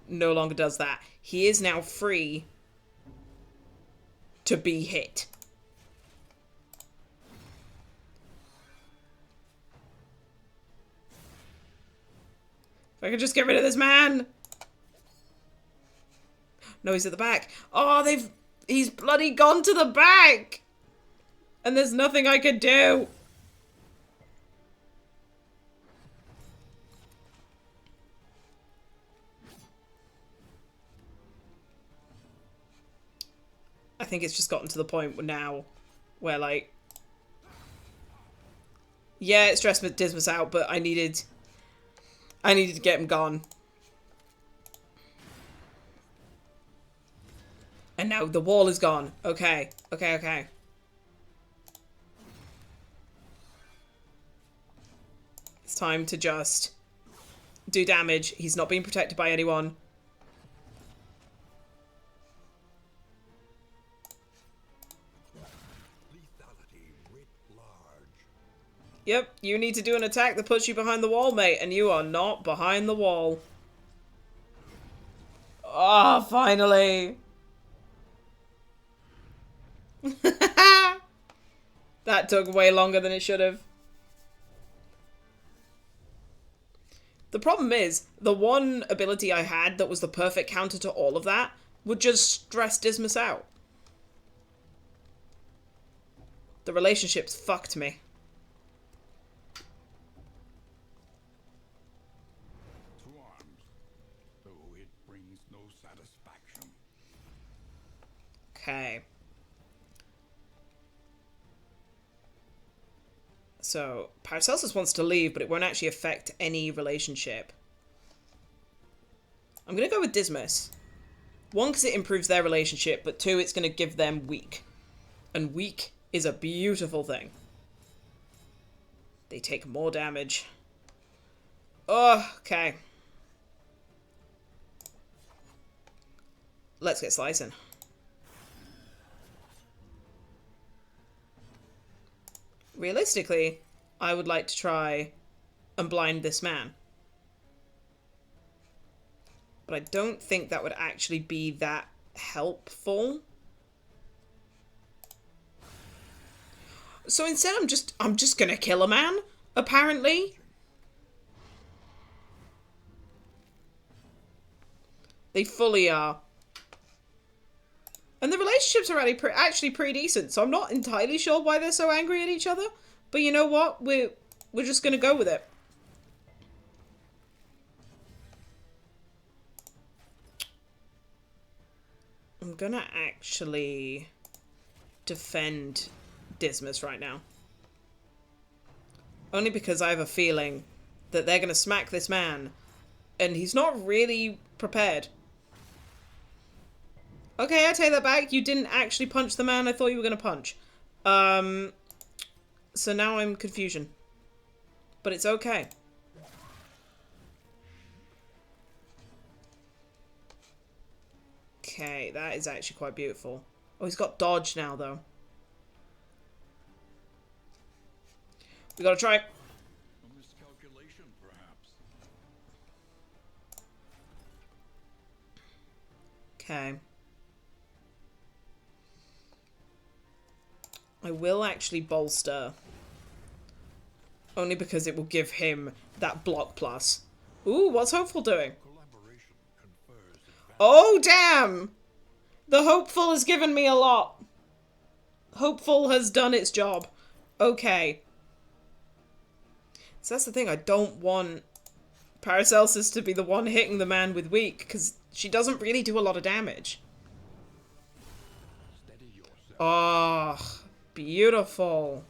No longer does that. He is now free to be hit. If I could just get rid of this man. No, he's at the back. Oh, he's bloody gone to the back. And there's nothing I could do. I think it's just gotten to the point now where, like, yeah, it stressed Dismas out, but I needed to get him gone. And now the wall is gone. Okay. It's time to just do damage. He's not being protected by anyone. Yep, you need to do an attack that puts you behind the wall, mate, and you are not behind the wall. Ah, oh, finally. That took way longer than it should have. The problem is, the one ability I had that was the perfect counter to all of that would just stress Dismas out. The relationships fucked me. Okay. So, Paracelsus wants to leave, but it won't actually affect any relationship. I'm going to go with Dismas. One, because it improves their relationship, but two, it's going to give them weak. And weak is a beautiful thing. They take more damage. Oh, okay. let's get slicing. Realistically, I would like to try and blind this man. But I don't think that would actually be that helpful. So instead I'm just gonna kill a man, apparently. They fully are. And the relationships are actually pretty decent, so I'm not entirely sure why they're so angry at each other. But you know what? We're just gonna go with it. I'm gonna actually defend Dismas right now. Only because I have a feeling that they're gonna smack this man, and he's not really prepared. Okay, I take that back. You didn't actually punch the man I thought you were gonna punch. So now I'm confusion. But it's okay. Okay, that is actually quite beautiful. Oh, he's got dodge now, though. We gotta try. A miscalculation, perhaps. Okay. I will actually bolster. Only because it will give him that block plus. Ooh, what's Hopeful doing? Collaboration confers advantage. Oh, damn! The Hopeful has given me a lot. Hopeful has done its job. Okay. So that's the thing, I don't want Paracelsus to be the one hitting the man with weak, because she doesn't really do a lot of damage. Steady yourself. Oh, beautiful.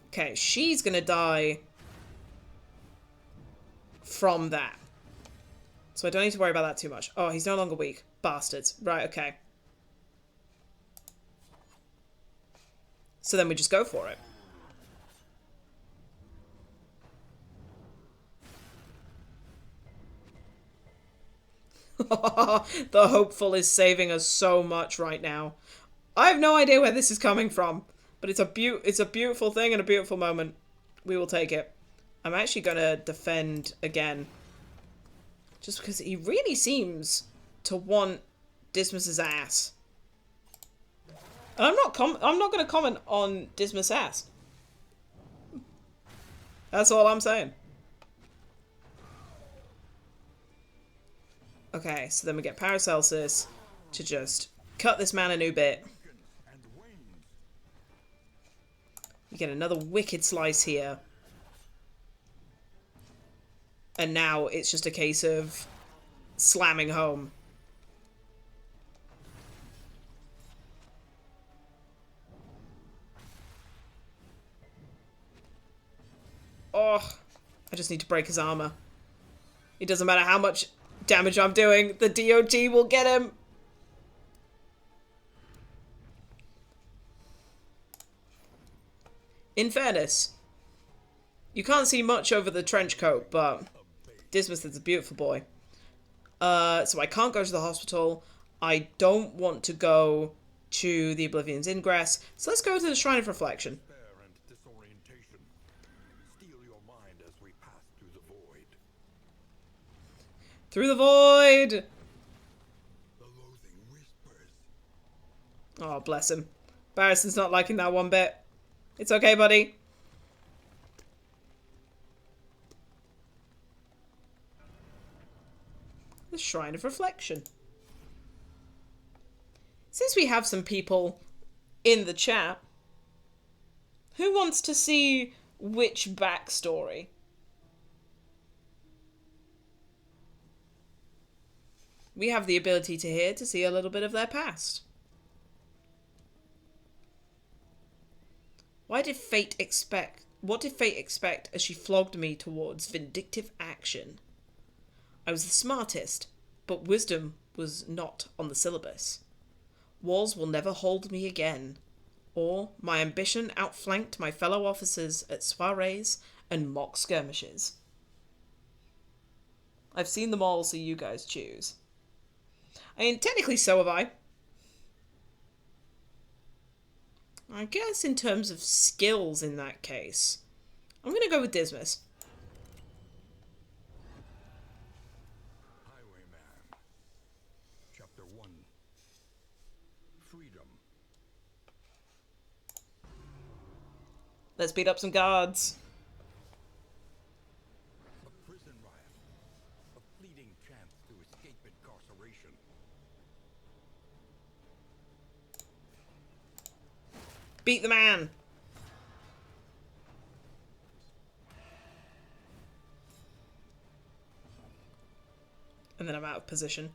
Okay, she's gonna die from that. So I don't need to worry about that too much. Oh, he's no longer weak. Bastards. Right, okay. So then we just go for it. The Hopeful is saving us so much right now. I have no idea where this is coming from, but it's a beautiful thing and a beautiful moment. We will take it. I'm actually gonna defend again, just because he really seems to want Dismas's ass. And I'm not gonna comment on Dismas' ass. That's all I'm saying. Okay, so then we get Paracelsus to just cut this man a new bit. And wings. You get another wicked slice here. And now it's just a case of slamming home. Oh, I just need to break his armor. It doesn't matter how much damage I'm doing, the DOT will get him. In fairness, you can't see much over the trench coat, but Dismas is a beautiful boy. So I can't go to the hospital. I don't want to go to the Oblivion's Ingress. So let's go to the Shrine of Reflection. Despair and disorientation. Steal your mind as we pass through the void. Through the void! The loathing whispers. Oh, bless him. Barrison's not liking that one bit. It's okay, buddy. The Shrine of Reflection. Since we have some people in the chat, who wants to see which backstory? We have the ability to see a little bit of their past. What did fate expect as she flogged me towards vindictive action? I was the smartest, but wisdom was not on the syllabus. Walls will never hold me again, or my ambition outflanked my fellow officers at soirees and mock skirmishes. I've seen them all, so you guys choose. I mean, technically so have I. I guess in terms of skills in that case, I'm going to go with Dismas. Highwayman. Chapter 1. Freedom. Let's beat up some guards. A prison riot. A fleeting chance to escape incarceration. Beat the man. And then I'm out of position.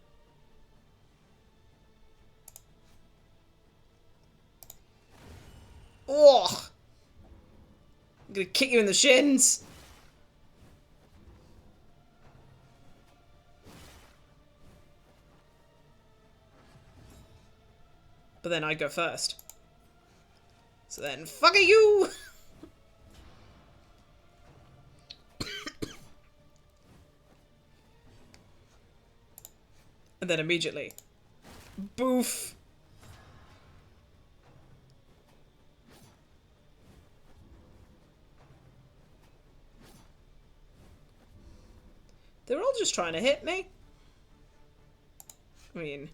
Oh! I'm gonna kick you in the shins. But then I go first. So then, fuck you! And then immediately, boof! They're all just trying to hit me. I mean,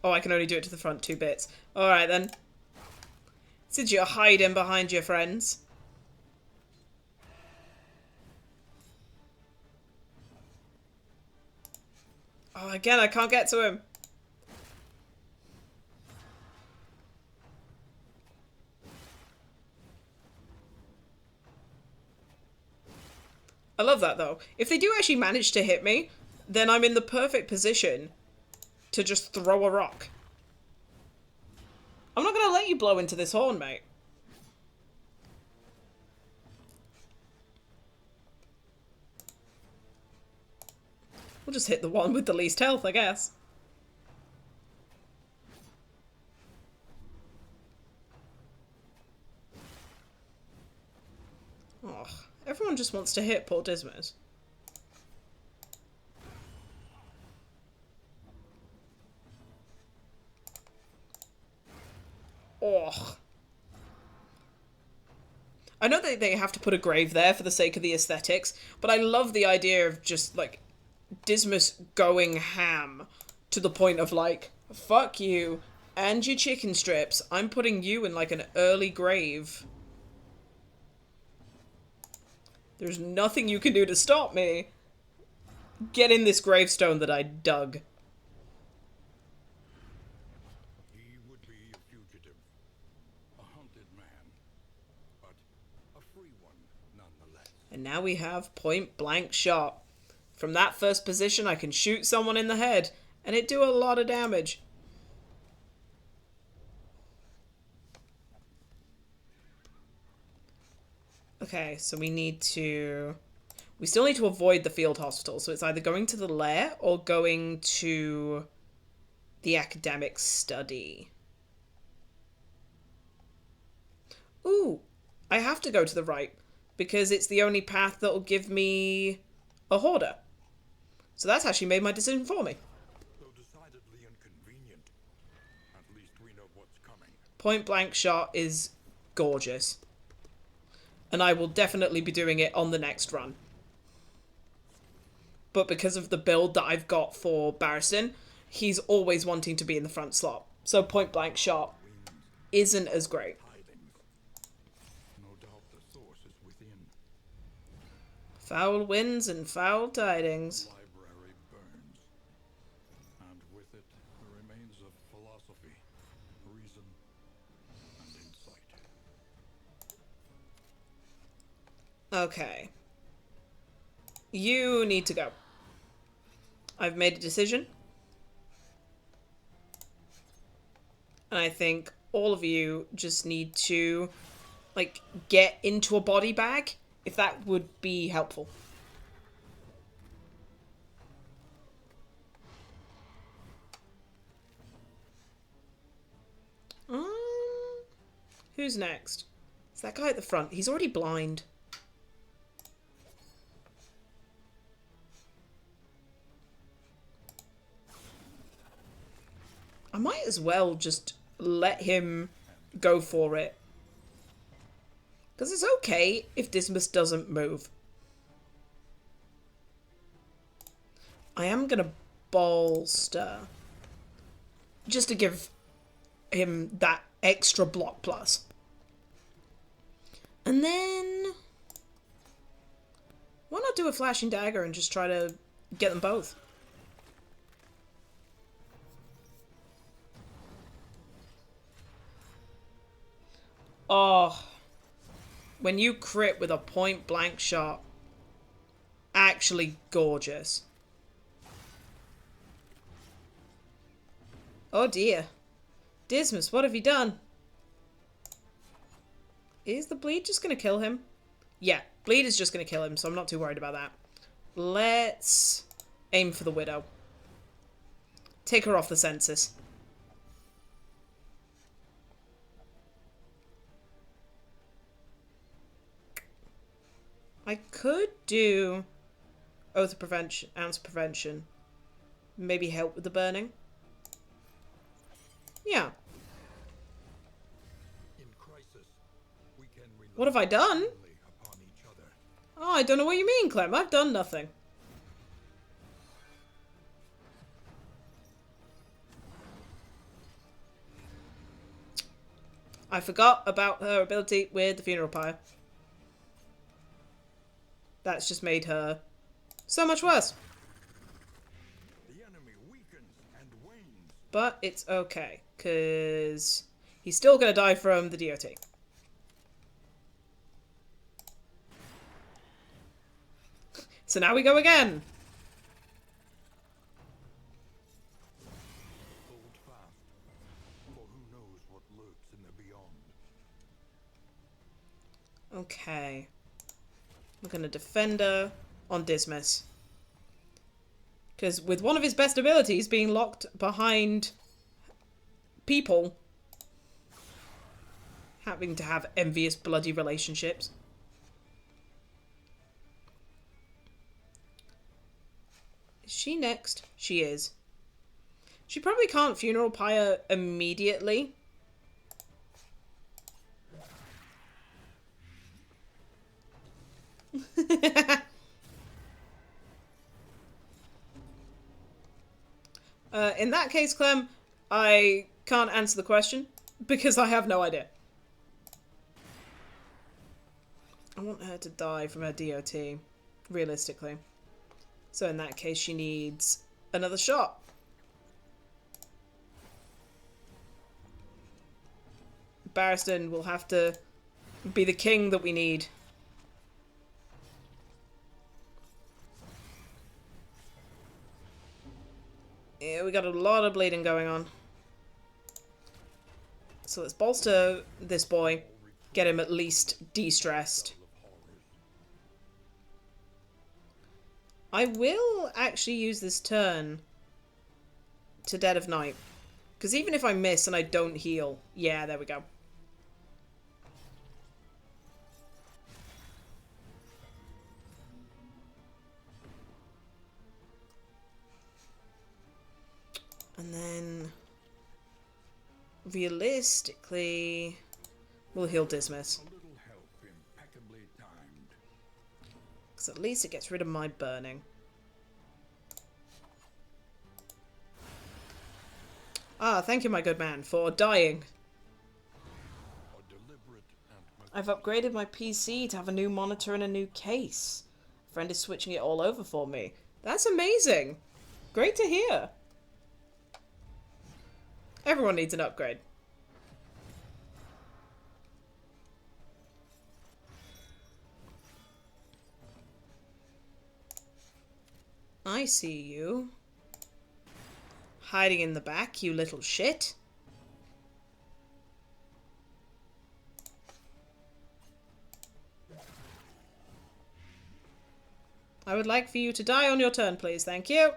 oh, I can only do it to the front 2 bits. Alright then. Since you're hiding behind your friends. Oh, again, I can't get to him. I love that, though. If they do actually manage to hit me, then I'm in the perfect position to just throw a rock. I'm not gonna let you blow into this horn, mate. We'll just hit the one with the least health, I guess. Oh, everyone just wants to hit poor Dismas. Oh. I know that they have to put a grave there for the sake of the aesthetics, but I love the idea of just, like, Dismas going ham to the point of, like, fuck you and your chicken strips. I'm putting you in, like, an early grave. There's nothing you can do to stop me. Get in this gravestone that I dug. He would be a fugitive. A hunted man. But a free one nonetheless. And now we have point blank shot. From that first position, I can shoot someone in the head, and it do a lot of damage. Okay, so we still need to avoid the field hospital, so it's either going to the lair or going to the academic study. Ooh, I have to go to the right, because it's the only path that'll give me a hoarder. So that's actually made my decision for me. Though decidedly inconvenient. At least we know what's coming. Point blank shot is gorgeous. And I will definitely be doing it on the next run. But because of the build that I've got for Barristan, he's always wanting to be in the front slot. So point blank shot isn't as great. No doubt the source is within. Foul winds and foul tidings. Library burns. And with it, the remains of philosophy, reason, and insight. Okay. You need to go. I've made a decision. And I think all of you just need to, like, get into a body bag, if that would be helpful. Who's next? It's that guy at the front. He's already blind. might as well just let him go for it. Because it's okay if Dismas doesn't move. I am going to bolster. Just to give him that extra block plus. And then... why not do a flashing dagger and just try to get them both? Oh, when you crit with a point blank shot, actually gorgeous. Oh dear. Dismas, what have you done? Is the bleed just going to kill him? Yeah, bleed is just going to kill him, so I'm not too worried about that. Let's aim for the widow. Take her off the census. I could do oath of prevention, ounce of prevention. Maybe help with the burning. Yeah. In crisis, we can rely What have I done? only upon each other. Oh, I don't know what you mean, Clem. I've done nothing. I forgot about her ability with the funeral pyre. That's just made her so much worse. The enemy weakens and wanes. But it's okay, because he's still going to die from the DOT. So now we go again. Hold fast, for who knows what lurks in the beyond. Okay. We're going to Defender on Dismas. Because with one of his best abilities being locked behind people, having to have envious bloody relationships. Is she next? She is. She probably can't funeral pyre immediately. In that case, Clem, I can't answer the question because I have no idea. I want her to die from her DOT, realistically. So in that case, she needs another shot. Barristan will have to be the king that we need. Yeah, we got a lot of bleeding going on. So let's bolster this boy. Get him at least de-stressed. I will actually use this turn to Dead of Night. Because even if I miss and I don't heal... yeah, there we go. And then... realistically... we'll heal Dismas. A little help impeccably timed. Because at least it gets rid of my burning. Ah, thank you, my good man, for dying. A deliberate and I've upgraded my PC to have a new monitor and a new case. A friend is switching it all over for me. That's amazing. Great to hear. Everyone needs an upgrade. I see you. Hiding in the back, you little shit. I would like for you to die on your turn, please. Thank you.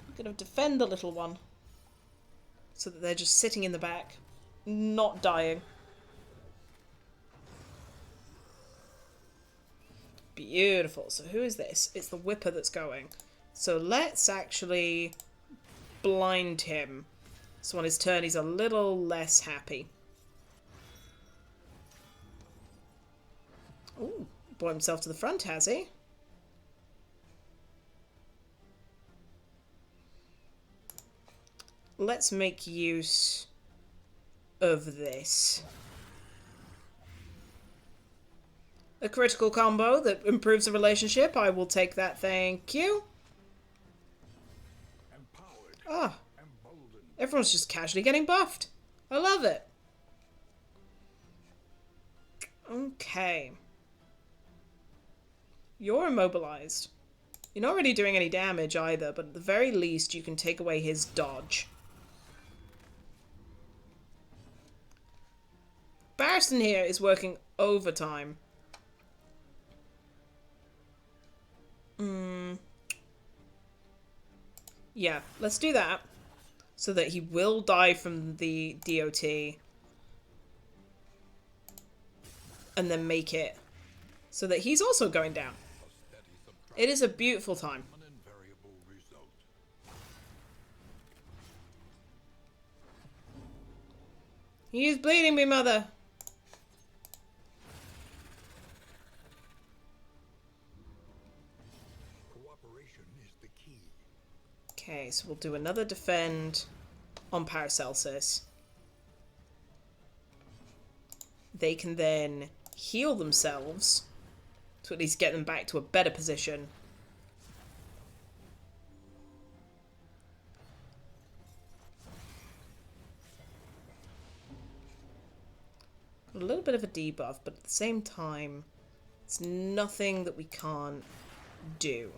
I'm gonna defend the little one. So that they're just sitting in the back. Not dying. Beautiful. So who is this? It's the Whipper that's going. So let's actually blind him. So on his turn, he's a little less happy. Ooh, brought himself to the front, has he? Let's make use of this. A critical combo that improves the relationship. I will take that, thank you. Empowered. Ah, Emboldened. everyone's just casually getting buffed. I love it. Okay. You're immobilized. You're not really doing any damage either, but at the very least you can take away his dodge. Barristan here is working overtime. Yeah, let's do that. So that he will die from the DOT. And then make it so that he's also going down. It is a beautiful time. An invariable result. He is bleeding me, mother. Cooperation is the key. Okay, so we'll do another defend on Paracelsus. They can then heal themselves to at least get them back to a better position. A little bit of a debuff, but at the same time, it's nothing that we can't do.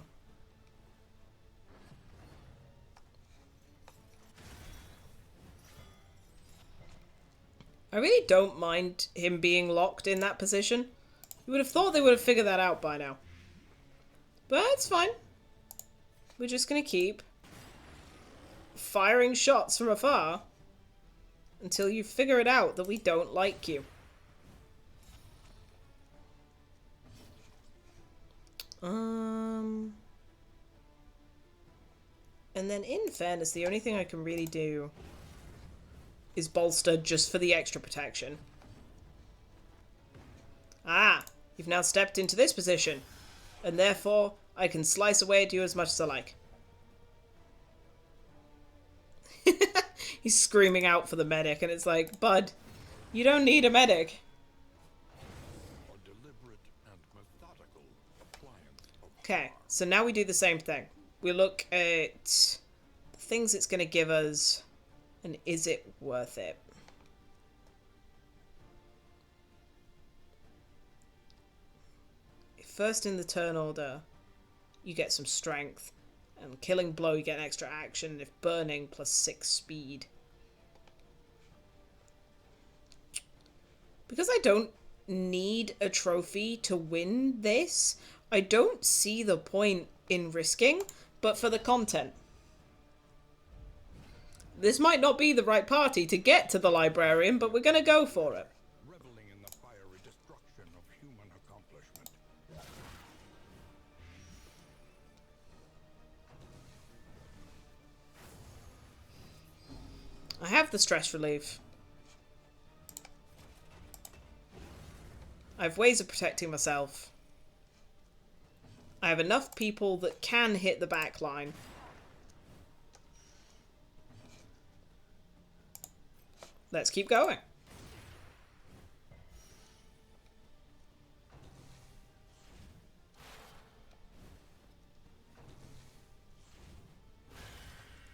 I really don't mind him being locked in that position. You would have thought they would have figured that out by now. But it's fine. We're just going to keep firing shots from afar until you figure it out that we don't like you. And then in fairness, the only thing I can really do is bolster just for the extra protection. Ah, you've now stepped into this position, and therefore I can slice away at you as much as I like. He's screaming out for the medic, and it's like, bud, you don't need a medic. A deliberate and methodical appliance of Okay, so now we do the same thing. We look at the things it's going to give us, and is it worth it? First in the turn order, you get some strength, and killing blow you get an extra action, if burning plus 6 speed. Because I don't need a trophy to win this, I don't see the point in risking, but for the content. This might not be the right party to get to the librarian, but we're going to go for it. reveling in the fiery destruction of human accomplishment. I have the stress relief. I have ways of protecting myself. I have enough people that can hit the back line. Let's keep going.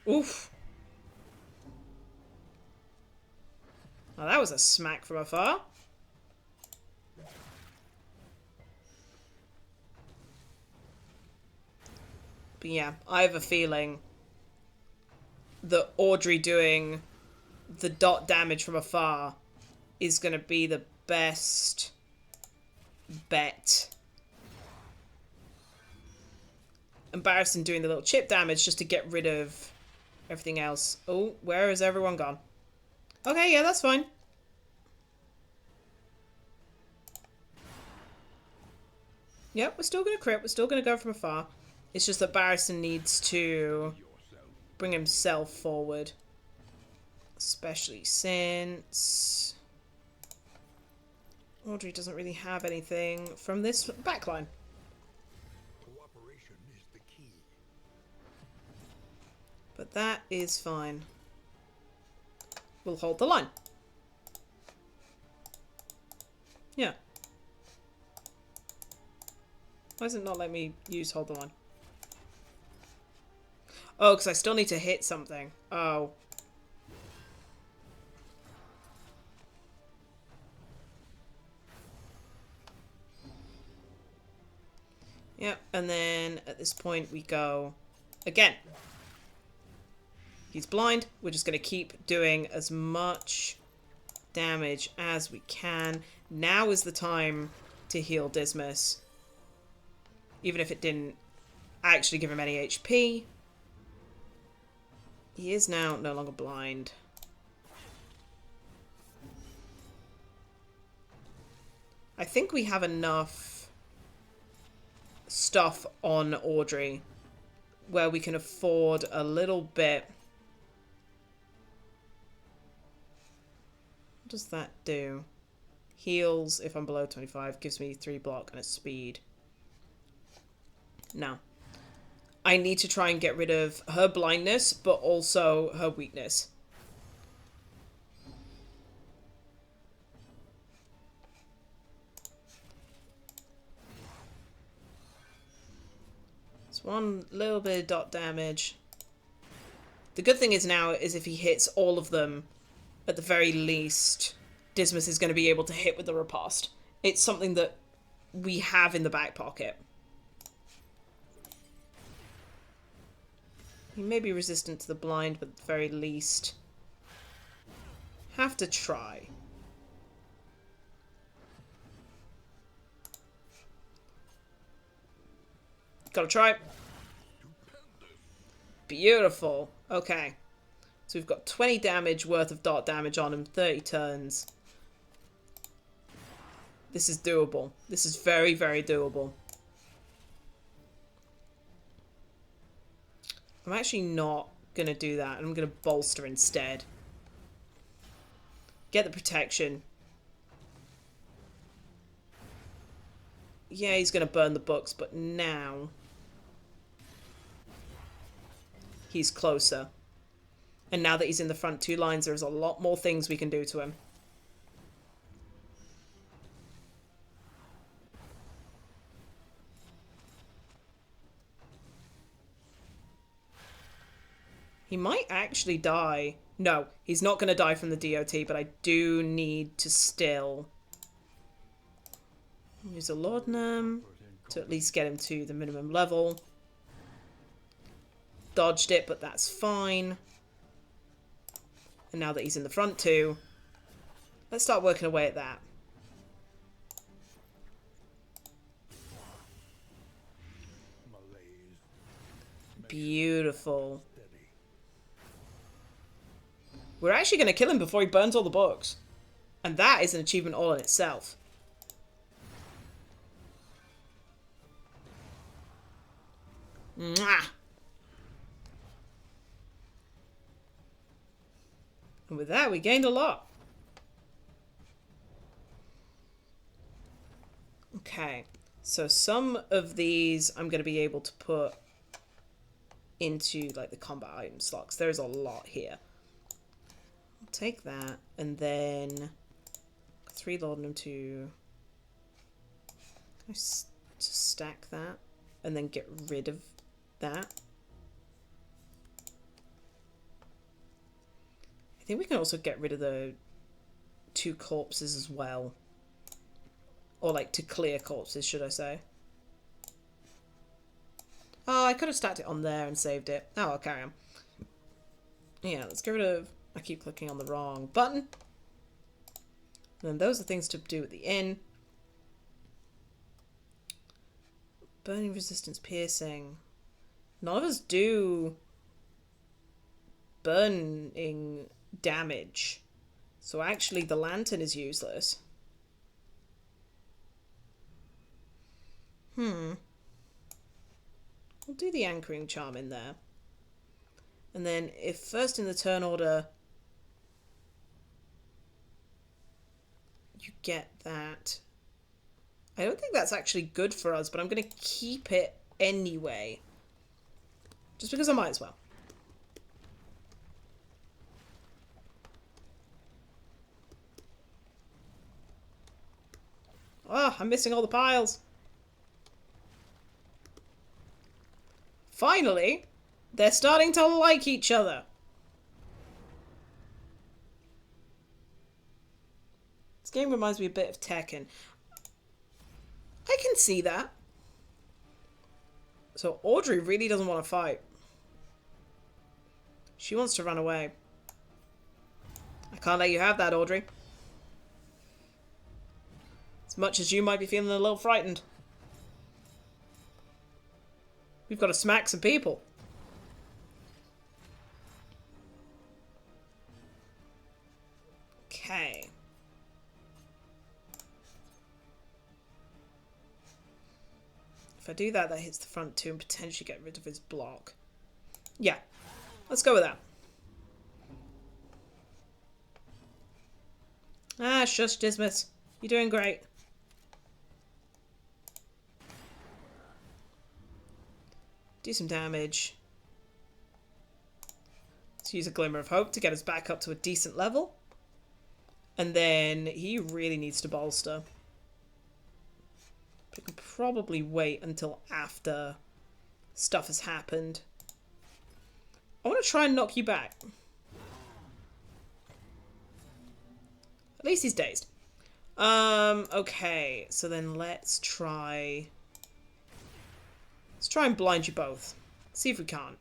Oof. Well, that was a smack from afar. But yeah, I have a feeling that Audrey doing the dot damage from afar is going to be the best bet. And Barristan doing the little chip damage just to get rid of everything else. Oh, where has everyone gone? Okay, yeah, that's fine. Yep, we're still going to crit. We're still going to go from afar. It's just that Barristan needs to bring himself forward. Especially since Audrey doesn't really have anything from this backline. Cooperation is the key. But that is fine. We'll hold the line. Yeah. Why does it not let me use hold the line? Oh, because I still need to hit something. Oh. Yep, and then at this point we go again. He's blind. We're just going to keep doing as much damage as we can. Now is the time to heal Dismas. Even if it didn't actually give him any HP. He is now no longer blind. I think we have enough stuff on Audrey where we can afford a little bit. What does that do? Heals if I'm below 25, gives me 3 block and a speed. No. I need to try and get rid of her blindness, but also her weakness. It's one little bit of dot damage. The good thing is now is if he hits all of them, at the very least, Dismas is going to be able to hit with the riposte. It's something that we have in the back pocket. He may be resistant to the blind, but at the very least, have to try. Gotta try. Beautiful. Okay. So we've got 20 damage worth of dot damage on him, 30 turns. This is doable. This is very, very doable. I'm actually not going to do that. I'm going to bolster instead. Get the protection. Yeah, he's going to burn the books, but now he's closer. And now that he's in the front 2 lines, there's a lot more things we can do to him. He might actually die. No, he's not going to die from the DOT, but I do need to still use a laudanum to at least get him to the minimum level. Dodged it, but that's fine. And now that he's in the front 2, let's start working away at that. Beautiful. We're actually going to kill him before he burns all the books. And that is an achievement all in itself. Mwah! And with that, we gained a lot. Okay. So some of these I'm going to be able to put into like the combat item slots. There's a lot here. I'll take that and then 3 laudanum to stack that and then get rid of that. I think we can also get rid of the 2 corpses as well. Or like to clear corpses, should I say. Oh, I could have stacked it on there and saved it. Oh, I'll carry on. Yeah, let's get rid of... I keep clicking on the wrong button. And then those are things to do at the inn. Burning resistance, piercing. None of us do burning damage. So actually the lantern is useless. I'll do the anchoring charm in there. And then if first in the turn order you get that. I don't think that's actually good for us, but I'm going to keep it anyway. Just because I might as well. Oh, I'm missing all the piles. Finally, they're starting to like each other. This game reminds me a bit of Tekken. I can see that. So Audrey really doesn't want to fight. She wants to run away. I can't let you have that, Audrey. As much as you might be feeling a little frightened. We've got to smack some people. Okay. If I do that, that hits the front two and potentially get rid of his block. Yeah. Let's go with that. Ah, shush, Dismas. You're doing great. Do some damage. Let's use a Glimmer of Hope to get us back up to a decent level. And then he really needs to bolster. We can probably wait until after stuff has happened. I want to try and knock you back. At least he's dazed. Okay, so then let's try and blind you both. See if we can't.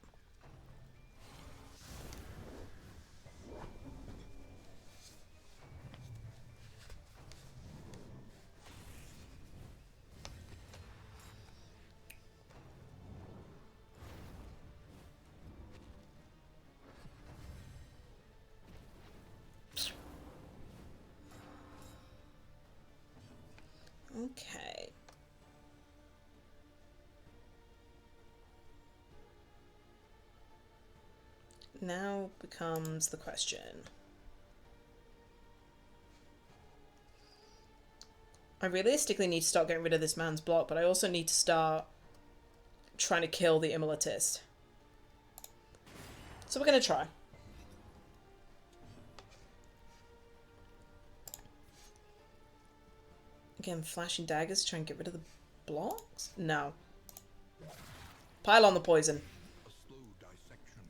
Okay. Now becomes the question. I realistically need to start getting rid of this man's block, but I also need to start trying to kill the Immolitist. So we're going to try. Again, flashing daggers to try and get rid of the blocks? No. Pile on the poison. A slow dissection.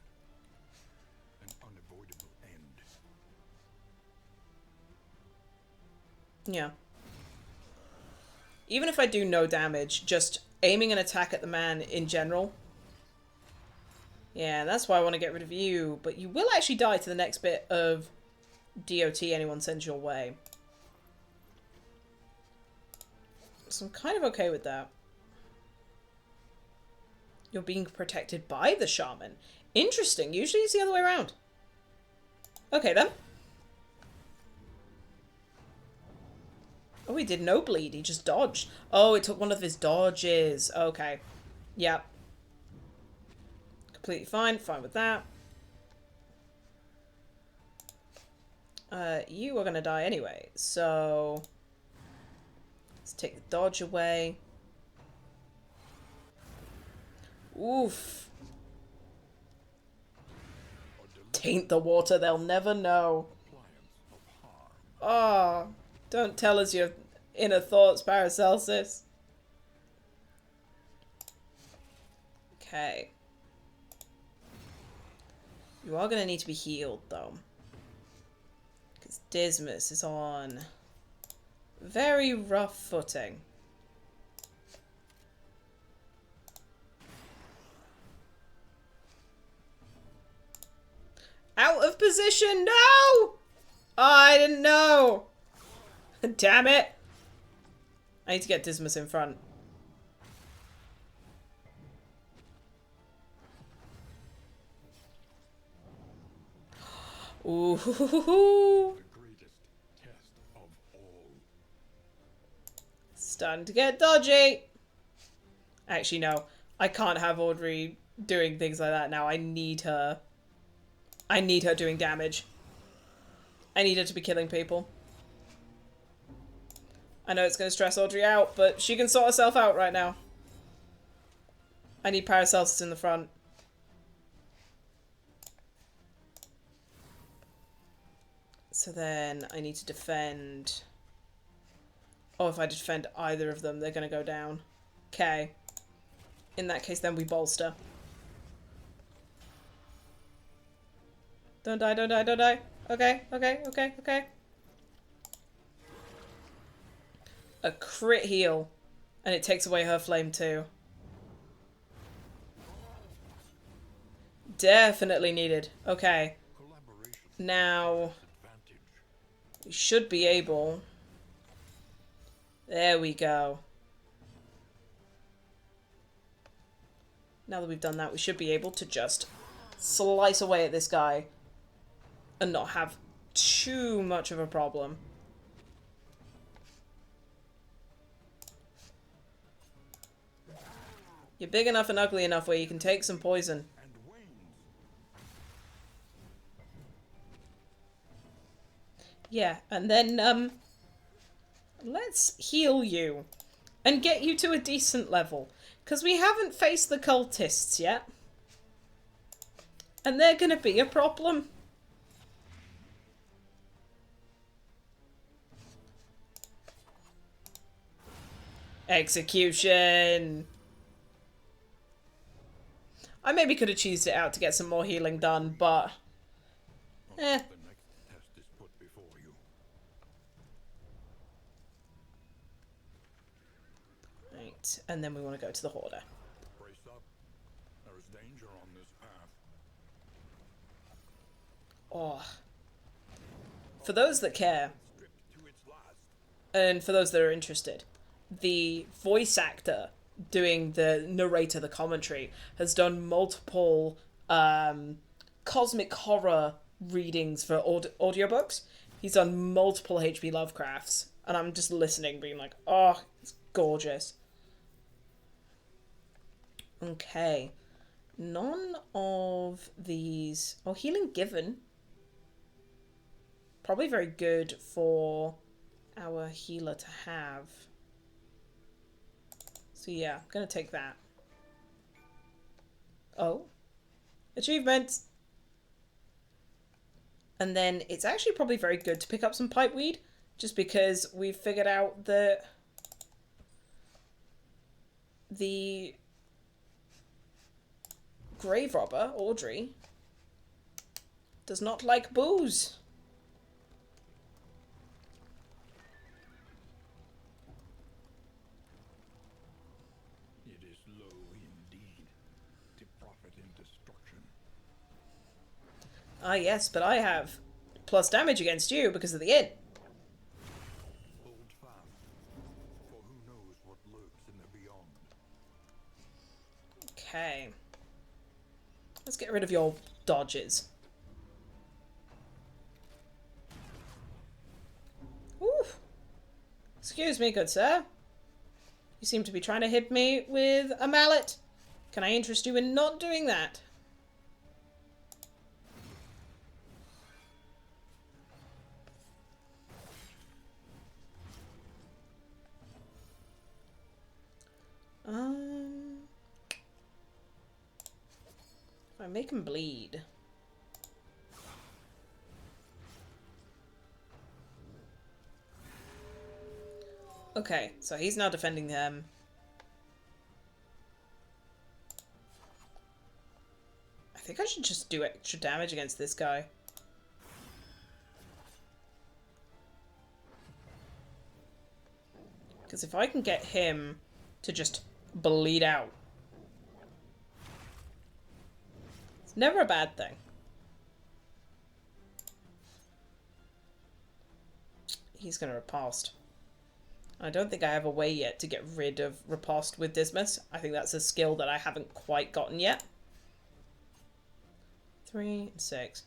An unavoidable end. Yeah. Even if I do no damage, just aiming an attack at the man in general. Yeah, that's why I want to get rid of you. But you will actually die to the next bit of DOT anyone sends your way. So I'm kind of okay with that. You're being protected by the shaman. Interesting. Usually it's the other way around. Okay, then. Oh, he did no bleed. He just dodged. Oh, it took one of his dodges. Okay. Yep. Completely fine. Fine with that. You are going to die anyway. So let's take the dodge away. Oof. Taint the water. They'll never know. Oh. Don't tell us your inner thoughts, Paracelsus. Okay. You are going to need to be healed, though. Because Dismas is on very rough footing. Out of position! No! Oh, I didn't know! Damn it! I need to get Dismas in front. Ooh. The greatest test of all. Starting to get dodgy. Actually, no. I can't have Audrey doing things like that now. I need her. I need her doing damage. I need her to be killing people. I know it's going to stress Audrey out, but she can sort herself out right now. I need Paracelsus in the front. So then I need to defend. Oh, if I defend either of them, they're going to go down. Okay. In that case, then we bolster. Don't die, don't die, don't die. Okay, okay, okay, okay. A crit heal. And it takes away her flame too. Definitely needed. Okay. Now, we should be able... There we go. Now that we've done that, we should be able to just slice away at this guy and not have too much of a problem. You're big enough and ugly enough where you can take some poison. Yeah, and then, let's heal you and get you to a decent level. Because we haven't faced the cultists yet. And they're going to be a problem. Execution! I maybe could have cheesed it out to get some more healing done, but... Eh. Right, and then we want to go to the Hoarder. Brace up. There is danger on this path. Oh. For those that care, and for those that are interested, the voice actor doing the narrator, the commentary, has done multiple cosmic horror readings for audiobooks. He's done multiple H.P. Lovecrafts, and I'm just listening, being like, oh, it's gorgeous. Okay. None of these... Oh, healing given. Probably very good for our healer to have. So yeah, I'm gonna take that. Oh. Achievement! And then it's actually probably very good to pick up some pipeweed, just because we've figured out that the grave robber, Audrey, does not like booze. It is low indeed to profit in destruction. Ah yes, but I have plus damage against you because of the inn. Hold fast, for who knows what lurks in the beyond. Okay. Let's get rid of your dodges. Ooh. Excuse me, good sir. You seem to be trying to hit me with a mallet. Can I interest you in not doing that? If I make him bleed. Okay, so he's now defending them. I think I should just do extra damage against this guy. Because if I can get him to just bleed out, it's never a bad thing. He's going to riposte. I don't think I have a way yet to get rid of riposte with Dismas. I think that's a skill that I haven't quite gotten yet. 3 and 6.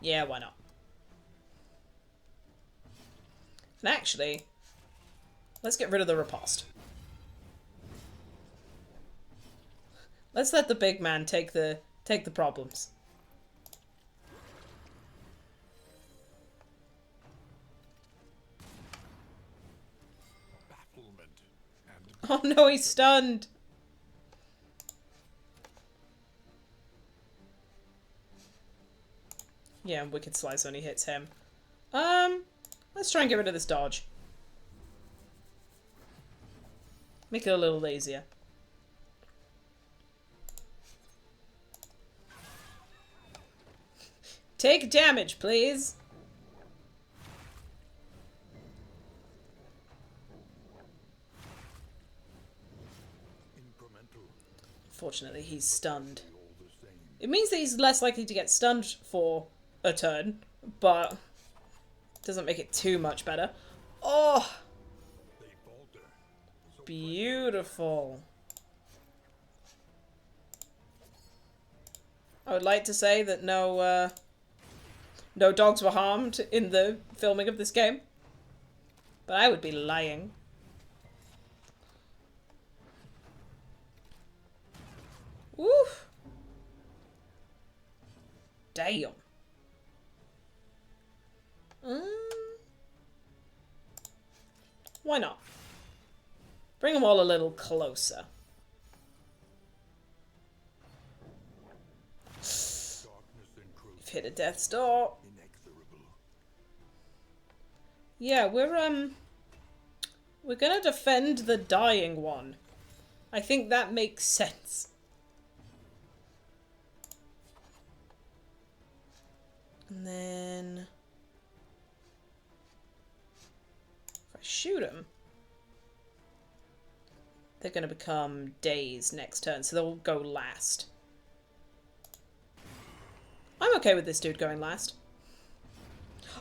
Yeah, why not? And actually, let's get rid of the riposte. Let's let the big man take the problems. Bafflement and Oh no, he's stunned. Yeah, Wicked Slice only hits him. Let's try and get rid of this dodge. Make it a little lazier. Take damage, please. incremental, Fortunately, he's stunned. all the same. It means that he's less likely to get stunned for a turn, but doesn't make it too much better. Oh, They falter. So beautiful. I would like to say that no dogs were harmed in the filming of this game, but I would be lying. Woof. Damn. Why not? Bring them all a little closer. darkness You've encroaches, hit a death's door. inexorable. Yeah, we're gonna defend the dying one. I think that makes sense. And then if I shoot him, they're gonna become days next turn, so they'll go last. I'm okay with this dude going last.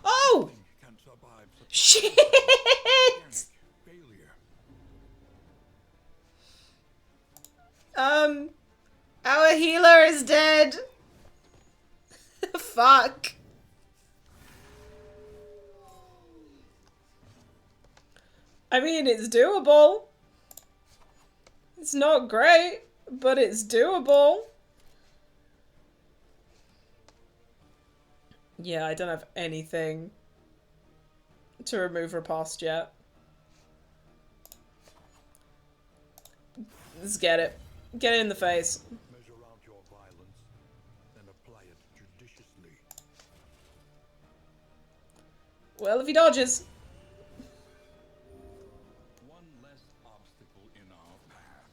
Oh! Can survive such Shit! organic failure. Our healer is dead. Fuck. I mean, it's doable. It's not great, but it's doable. Yeah, I don't have anything to remove riposte yet. Let's get it. Get it in the face. Measure out your violence and apply it judiciously. Well, if he dodges. One less obstacle in our path.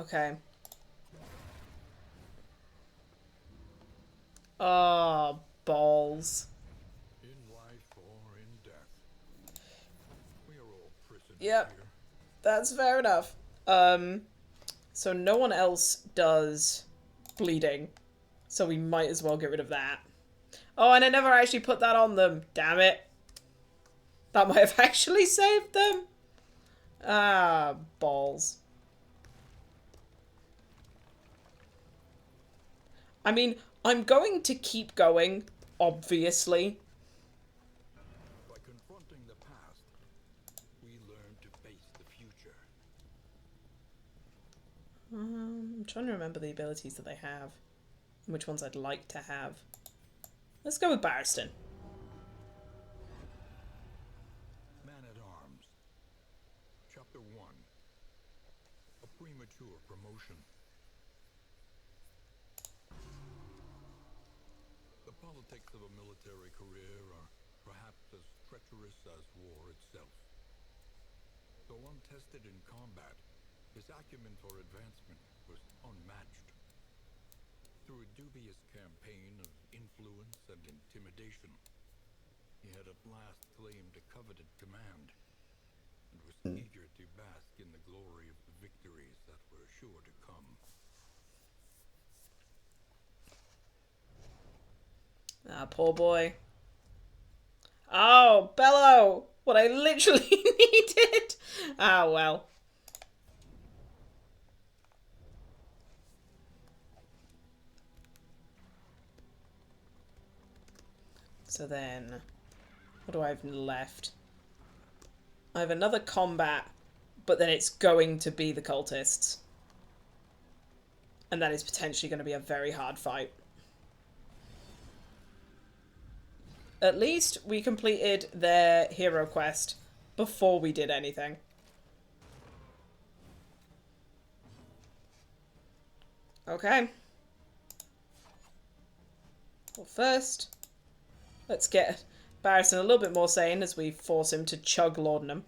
Okay. Oh, balls. In life or in death. We are all prisoners Yep. here. That's fair enough. So no one else does bleeding. So we might as well get rid of that. Oh, and I never actually put that on them. Damn it. That might have actually saved them. Ah, balls. I mean, I'm going to keep going, obviously. By confronting the past, we learn to face the future. I'm trying to remember the abilities that they have. And which ones I'd like to have. Let's go with Barristan. Man at Arms. Chapter 1. A premature promotion. The politics of a military career are perhaps as treacherous as war itself. Though untested in combat, his acumen for advancement was unmatched. Through a dubious campaign of influence and intimidation, he had at last claimed a coveted command, and was eager to bask in the glory of the victories that were sure to come. Ah, poor boy. Oh, Bello! What I literally needed! Ah, well. So then, what do I have left? I have another combat, but then it's going to be the cultists. And that is potentially going to be a very hard fight. At least we completed their hero quest before we did anything. Okay. Well, first, let's get Barristan a little bit more sane as we force him to chug laudanum.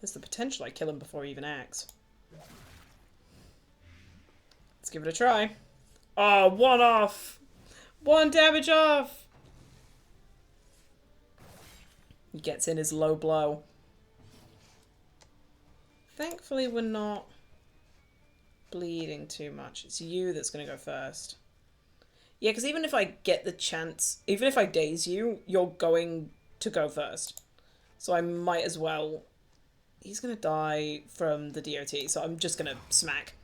There's the potential I kill him before he even acts. Let's give it a try. Oh, 1 off! 1 damage off! He gets in his low blow. Thankfully, we're not bleeding too much. It's you that's going to go first. Yeah, because even if I get the chance, even if I daze you, you're going to go first. So I might as well. He's going to die from the DOT, so I'm just going to smack.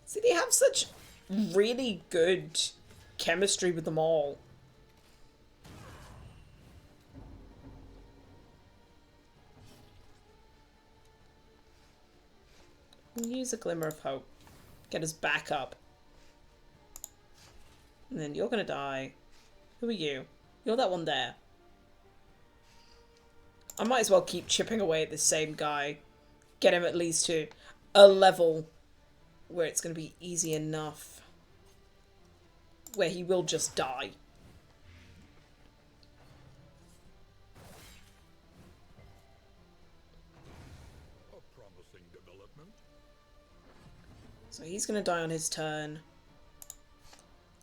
See, they have such really good chemistry with them all. We'll use a glimmer of hope. Get us back up. And then you're gonna die. Who are you? You're that one there. I might as well keep chipping away at this same guy. Get him at least to a level where it's going to be easy enough. Where he will just die. A promising development. So he's going to die on his turn.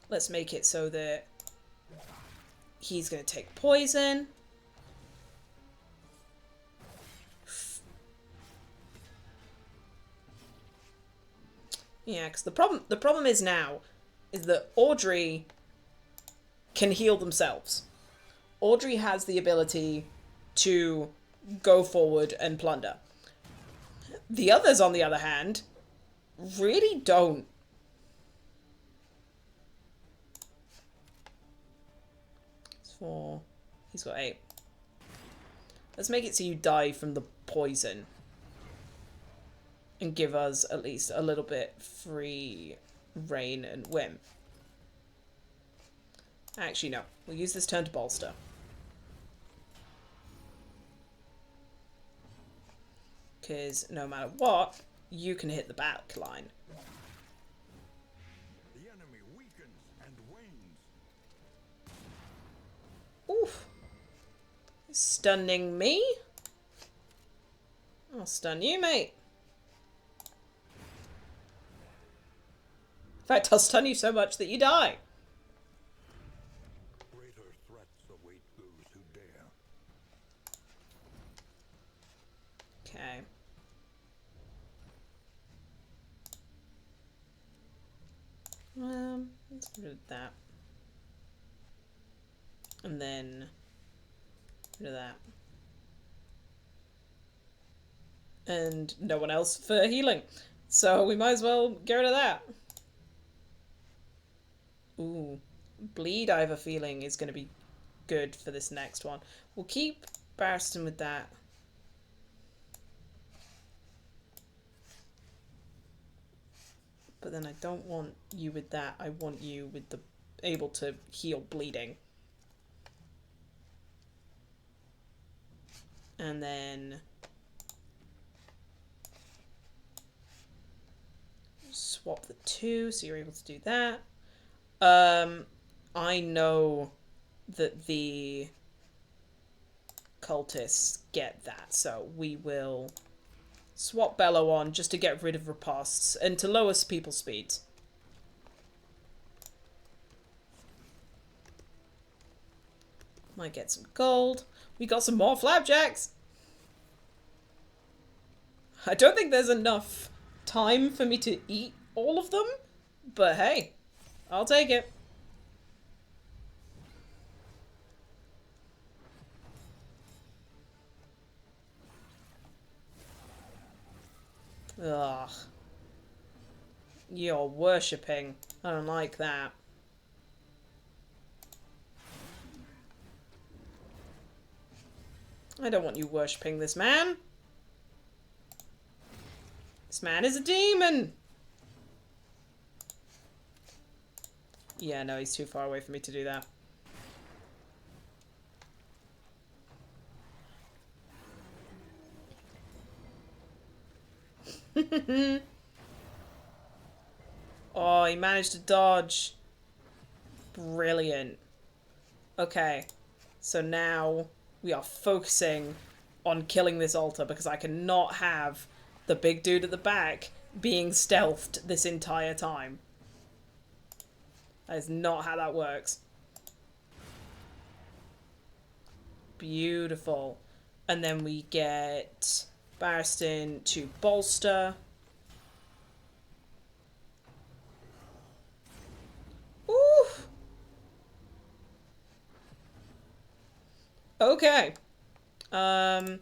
Let's make it so that he's going to take poison. Yeah, because the problem is now is that Audrey can heal themselves. Audrey has the ability to go forward and plunder. The others, on the other hand, really don't. It's 4. He's got 8. Let's make it so you die from the poison. And give us at least a little bit free reign and whim. Actually, no. We'll use this turn to bolster. Because no matter what, you can hit the back line. The enemy weakens and wanes. Oof. Stunning me? I'll stun you, mate. In fact, I'll stun you so much that you die. Greater threats await those who dare. Okay. Let's get rid of that. And then rid of that. And no one else for healing. So we might as well get rid of that. Ooh. Bleed, I have a feeling, is going to be good for this next one. We'll keep Barristan with that. But then I don't want you with that. I want you with the able to heal bleeding. And then swap the 2 so you're able to do that. I know that the cultists get that, so we will swap Bellow on just to get rid of riposts and to lower people's speeds. Might get some gold. We got some more flapjacks! I don't think there's enough time for me to eat all of them, but hey. I'll take it. Ugh. You're worshipping. I don't like that. I don't want you worshipping this man. This man is a demon. Yeah, no, he's too far away for me to do that. Oh, he managed to dodge. Brilliant. Okay, so now we are focusing on killing this altar because I cannot have the big dude at the back being stealthed this entire time. That is not how that works. Beautiful. And then we get Barristan to bolster. Oof. Okay. I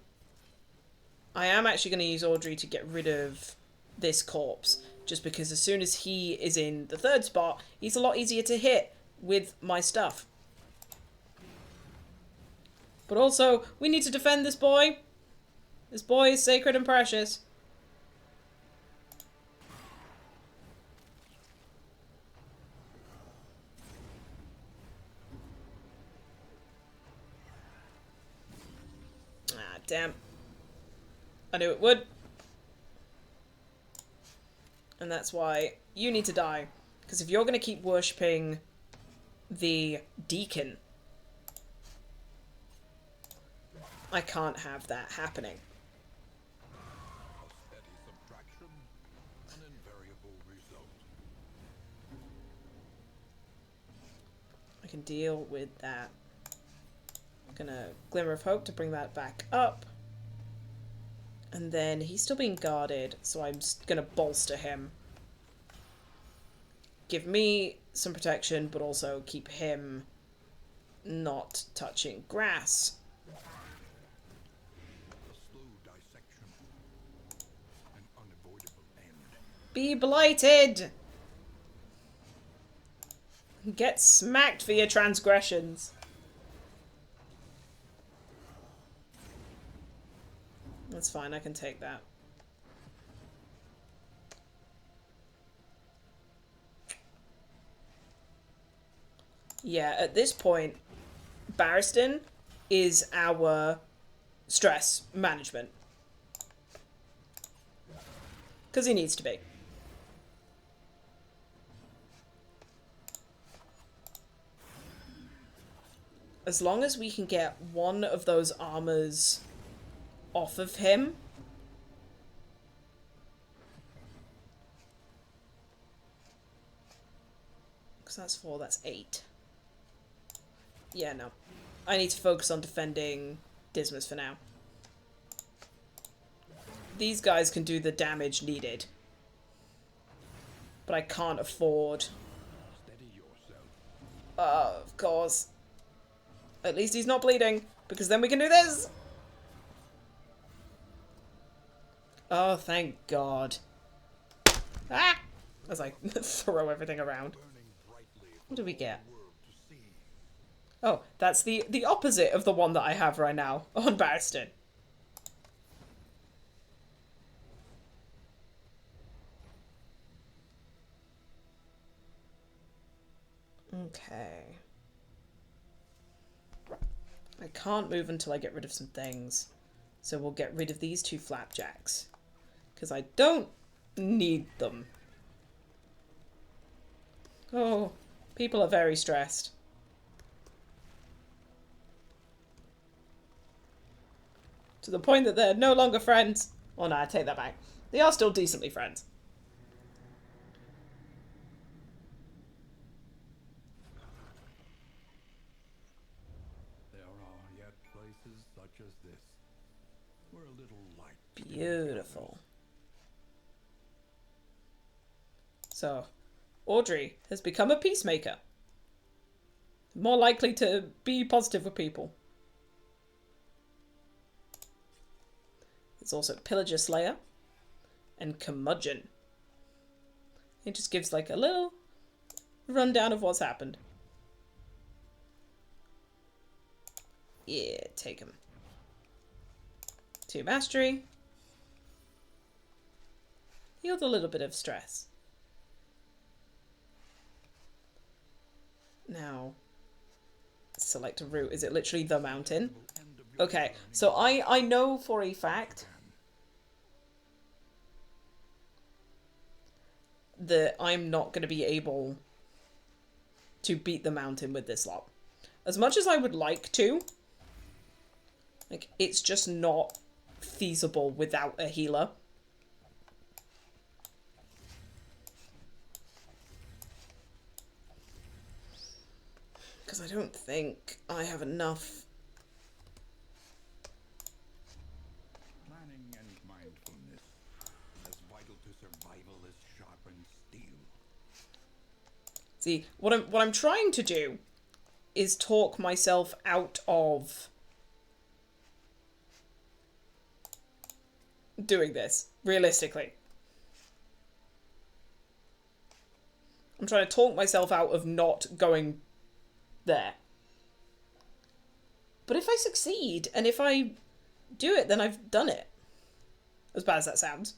am actually going to use Audrey to get rid of this corpse. Just because as soon as he is in the third spot, he's a lot easier to hit with my stuff. But also, we need to defend this boy. This boy is sacred and precious. Ah, damn. I knew it would. And that's why you need to die. Because if you're going to keep worshipping the deacon, I can't have that happening. A steady subtraction, an invariable result. I can deal with that. I'm gonna Glimmer of Hope to bring that back up. And then he's still being guarded, so I'm just gonna bolster him. Give me some protection, but also keep him not touching grass. A slow dissection, an unavoidable end. Be blighted! Get smacked for your transgressions. That's fine, I can take that. Yeah, at this point, Barristan is our stress management. Because he needs to be. As long as we can get one of those armors off of him. Because that's 4, that's 8. Yeah, no. I need to focus on defending Dismas for now. These guys can do the damage needed. But I can't afford... Steady yourself. Of course. At least he's not bleeding, because then we can do this! Oh, thank God. Ah! As I throw everything around. Burning brightly for What do we all get? the world to see. Oh, that's the opposite of the one that I have right now on Barristan. Okay. I can't move until I get rid of some things. So we'll get rid of these 2 flapjacks. Because I don't need them. Oh, people are very stressed. To the point that they're no longer friends. Oh no, I take that back. They are still decently friends. There are yet places such as this, where a little light. Beautiful. So, Audrey has become a peacemaker. More likely to be positive with people. There's also Pillager Slayer and Curmudgeon. It just gives like a little rundown of what's happened. Yeah, take him. 2 mastery. Healed a little bit of stress. Now, select a route. Is it literally the mountain? Okay, so I know for a fact that I'm not going to be able to beat the mountain with this lot. As much as I would like to, like, it's just not feasible without a healer. Because I don't think I have enough. Planning and mindfulness, as vital to survival as sharpened steel. See, what I'm trying to do is talk myself out of doing this, realistically. I'm trying to talk myself out of not going there. But if I succeed, and if I do it, then I've done it. As bad as that sounds.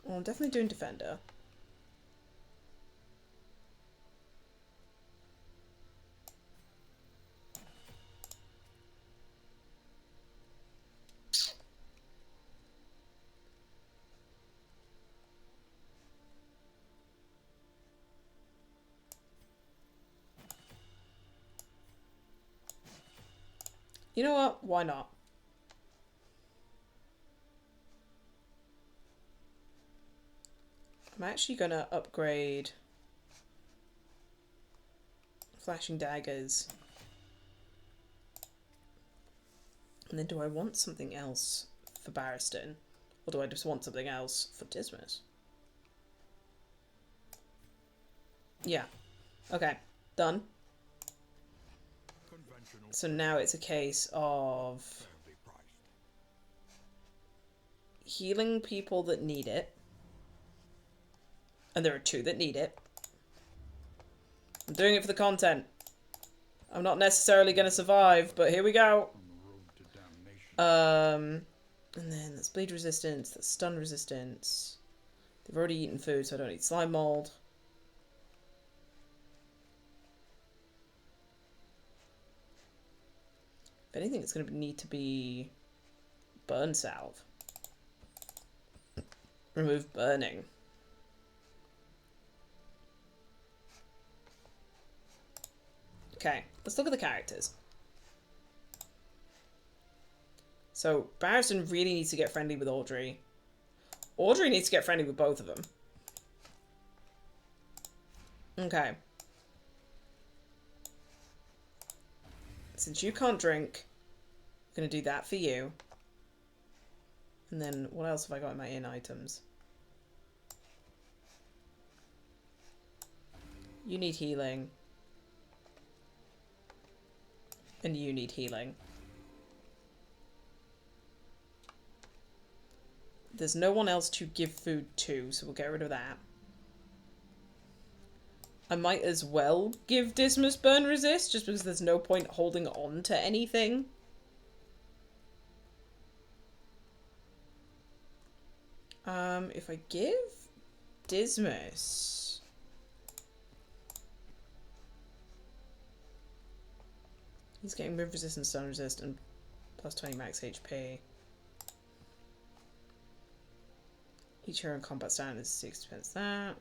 Well, I'm definitely doing Defender. You know what? Why not? I'm actually gonna upgrade Flashing Daggers. And then do I want something else for Barristan? Or do I just want something else for Dismas? Yeah. Okay. Done. So now it's a case of healing people that need it. And there are 2 that need it. I'm doing it for the content. I'm not necessarily going to survive, but here we go. And then that's bleed resistance, that's stun resistance. They've already eaten food, so I don't need slime mold. If anything, it's going to need to be burn salve. Remove burning. Okay, let's look at the characters. So, Barristan really needs to get friendly with Audrey. Audrey needs to get friendly with both of them. Okay. Since you can't drink, I'm going to do that for you. And then, what else have I got in my in items? You need healing. And you need healing. There's no one else to give food to, so we'll get rid of that. I might as well give Dismas burn resist, just because there's no point holding on to anything. If I give Dismas... He's getting move resistance, stun resist, and plus 20 max HP. Each hero in combat stand is 6 that.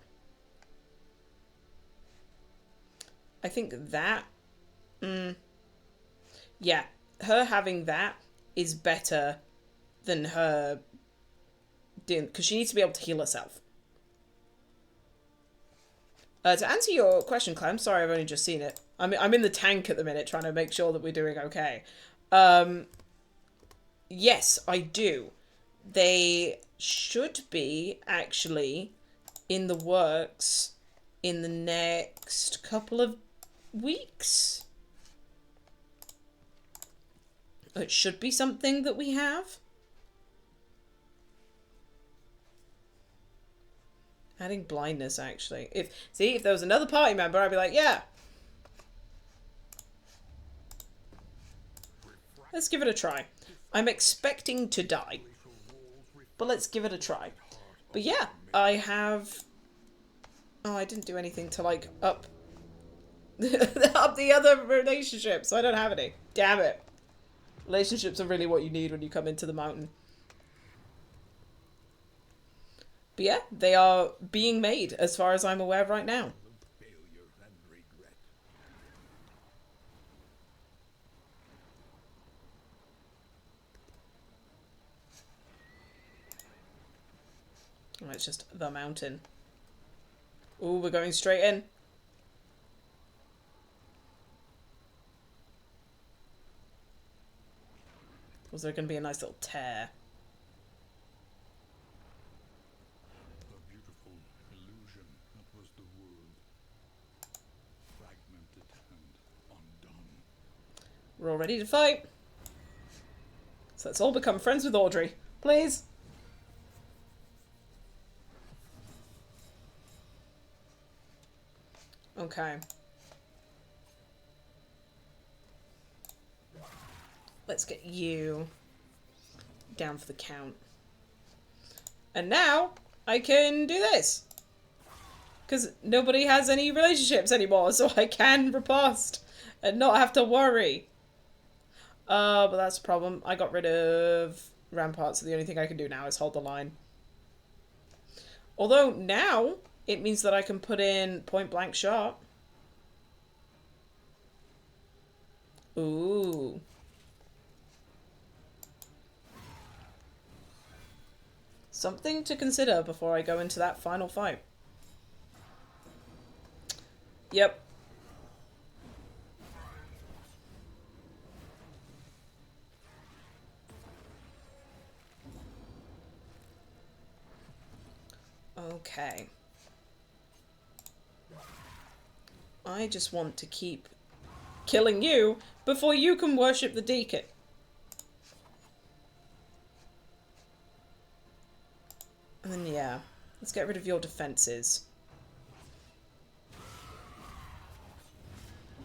I think that... yeah, her having that is better than her... because she needs to be able to heal herself. To answer your question, Clem, sorry I've only just seen it. I'm in the tank at the minute trying to make sure that we're doing okay. Yes, I do. They should be actually in the works in the next couple of weeks. It should be something that we have. Adding blindness, actually. If there was another party member, I'd be like, yeah. Let's give it a try. I'm expecting to die, but let's give it a try. But yeah, I have... Oh, I didn't do anything to, like, up... up the other relationships, so I don't have any. Damn it. Relationships are really what you need when you come into the mountain. But yeah, they are being made, as far as I'm aware right now. Oh, it's just the mountain. Ooh, we're going straight in. Was there going to be a nice little tear? A beautiful illusion that was the world. Fragmented and undone. We're all ready to fight. So let's all become friends with Audrey. Please. Okay. Let's get you down for the count. And now I can do this. Because nobody has any relationships anymore, so I can riposte and not have to worry. But that's a problem. I got rid of Rampart, so the only thing I can do now is hold the line. Although now it means that I can put in point blank shot. Ooh. Something to consider before I go into that final fight. Yep. Okay. I just want to keep killing you before you can worship the deacon. And then, yeah, let's get rid of your defenses.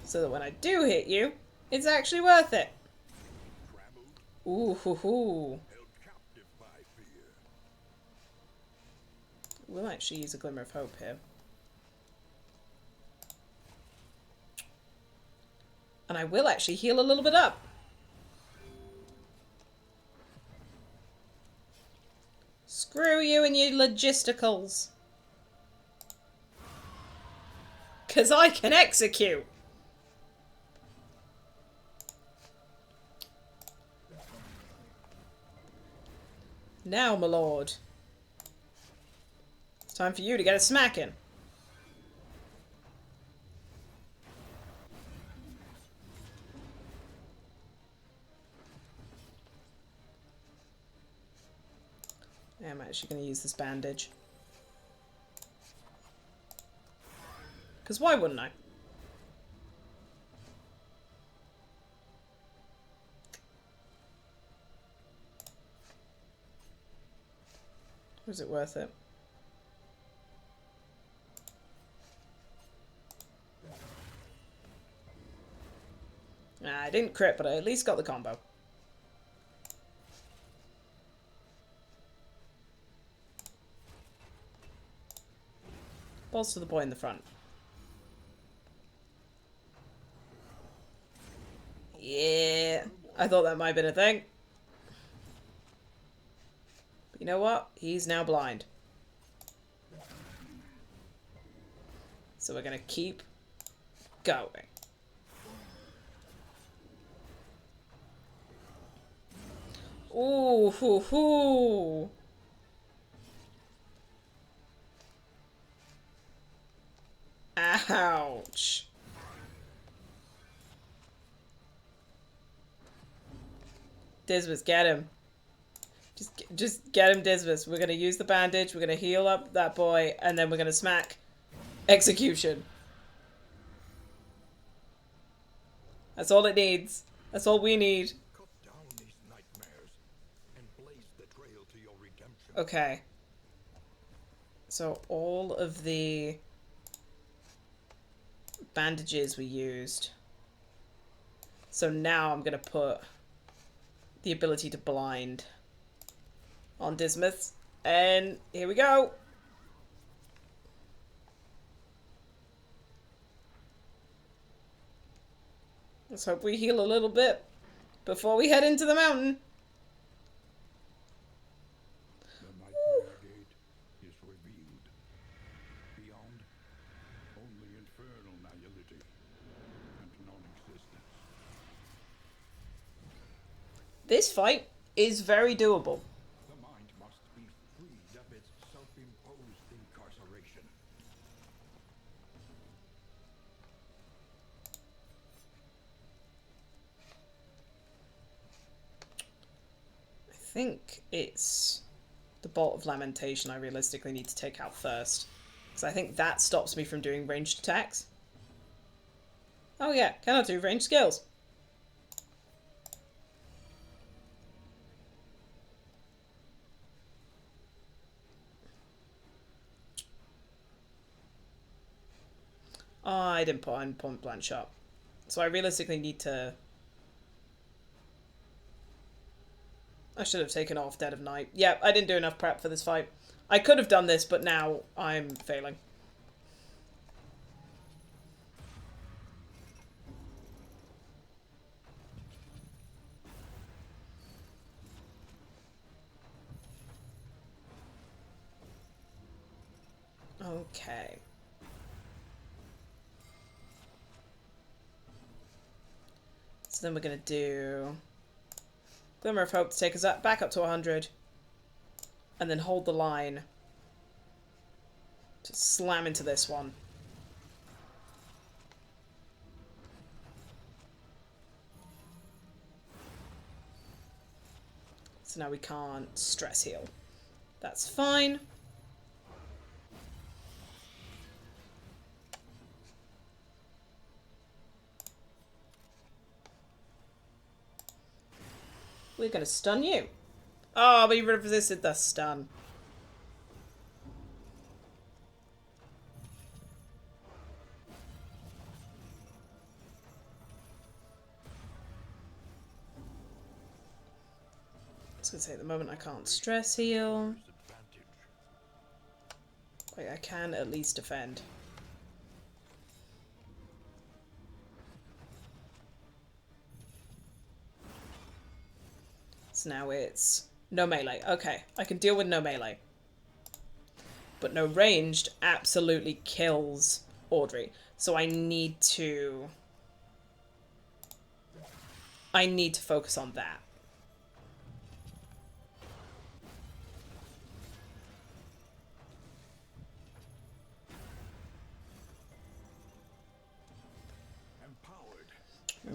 So that when I do hit you, it's actually worth it. Ooh, hoo, hoo. We'll actually use a glimmer of hope here. And I will actually heal a little bit up. Screw you and your logisticals. 'Cause I can execute. Now, my lord. It's time for you to get a smacking. I'm actually going to use this bandage. Because why wouldn't I? Was it worth it? Nah, I didn't crit, but I at least got the combo. Balls to the boy in the front. Yeah, I thought that might have been a thing. But you know what? He's now blind. So we're gonna keep going. Ooh, hoo, hoo. Ouch. Dismas, get him. Just get him, Dismas. We're gonna use the bandage. We're gonna heal up that boy, and then we're gonna smack execution. That's all it needs. That's all we need. Cut down these nightmares and blaze the trail to your redemption. Okay. So all of the bandages we used. So now I'm gonna put the ability to blind on Dismas. And here we go. Let's hope we heal a little bit before we head into the mountain. The Nightmare Gate is revealed. Beyond, only infernal nihility and non-existence. This fight is very doable. The mind must be freed of its self-imposed incarceration. I think it's the Bolt of Lamentation I realistically need to take out first. Because I think that stops me from doing ranged attacks. Oh yeah, cannot do ranged skills. Oh, I didn't put on point blank shot. So I realistically need to... I should have taken off Dead of Night. Yeah, I didn't do enough prep for this fight. I could have done this, but now I'm failing. Okay. So then we're going to do Glimmer of Hope to take us up, back up to 100. And then hold the line to slam into this one. So now we can't stress heal. That's fine. We're going to stun you. Oh, but you resisted the stun. I was going to say, at the moment I can't stress heal. Like, I can at least defend. So now it's no melee. Okay, I can deal with no melee. But no ranged absolutely kills Audrey. So I need to focus on that.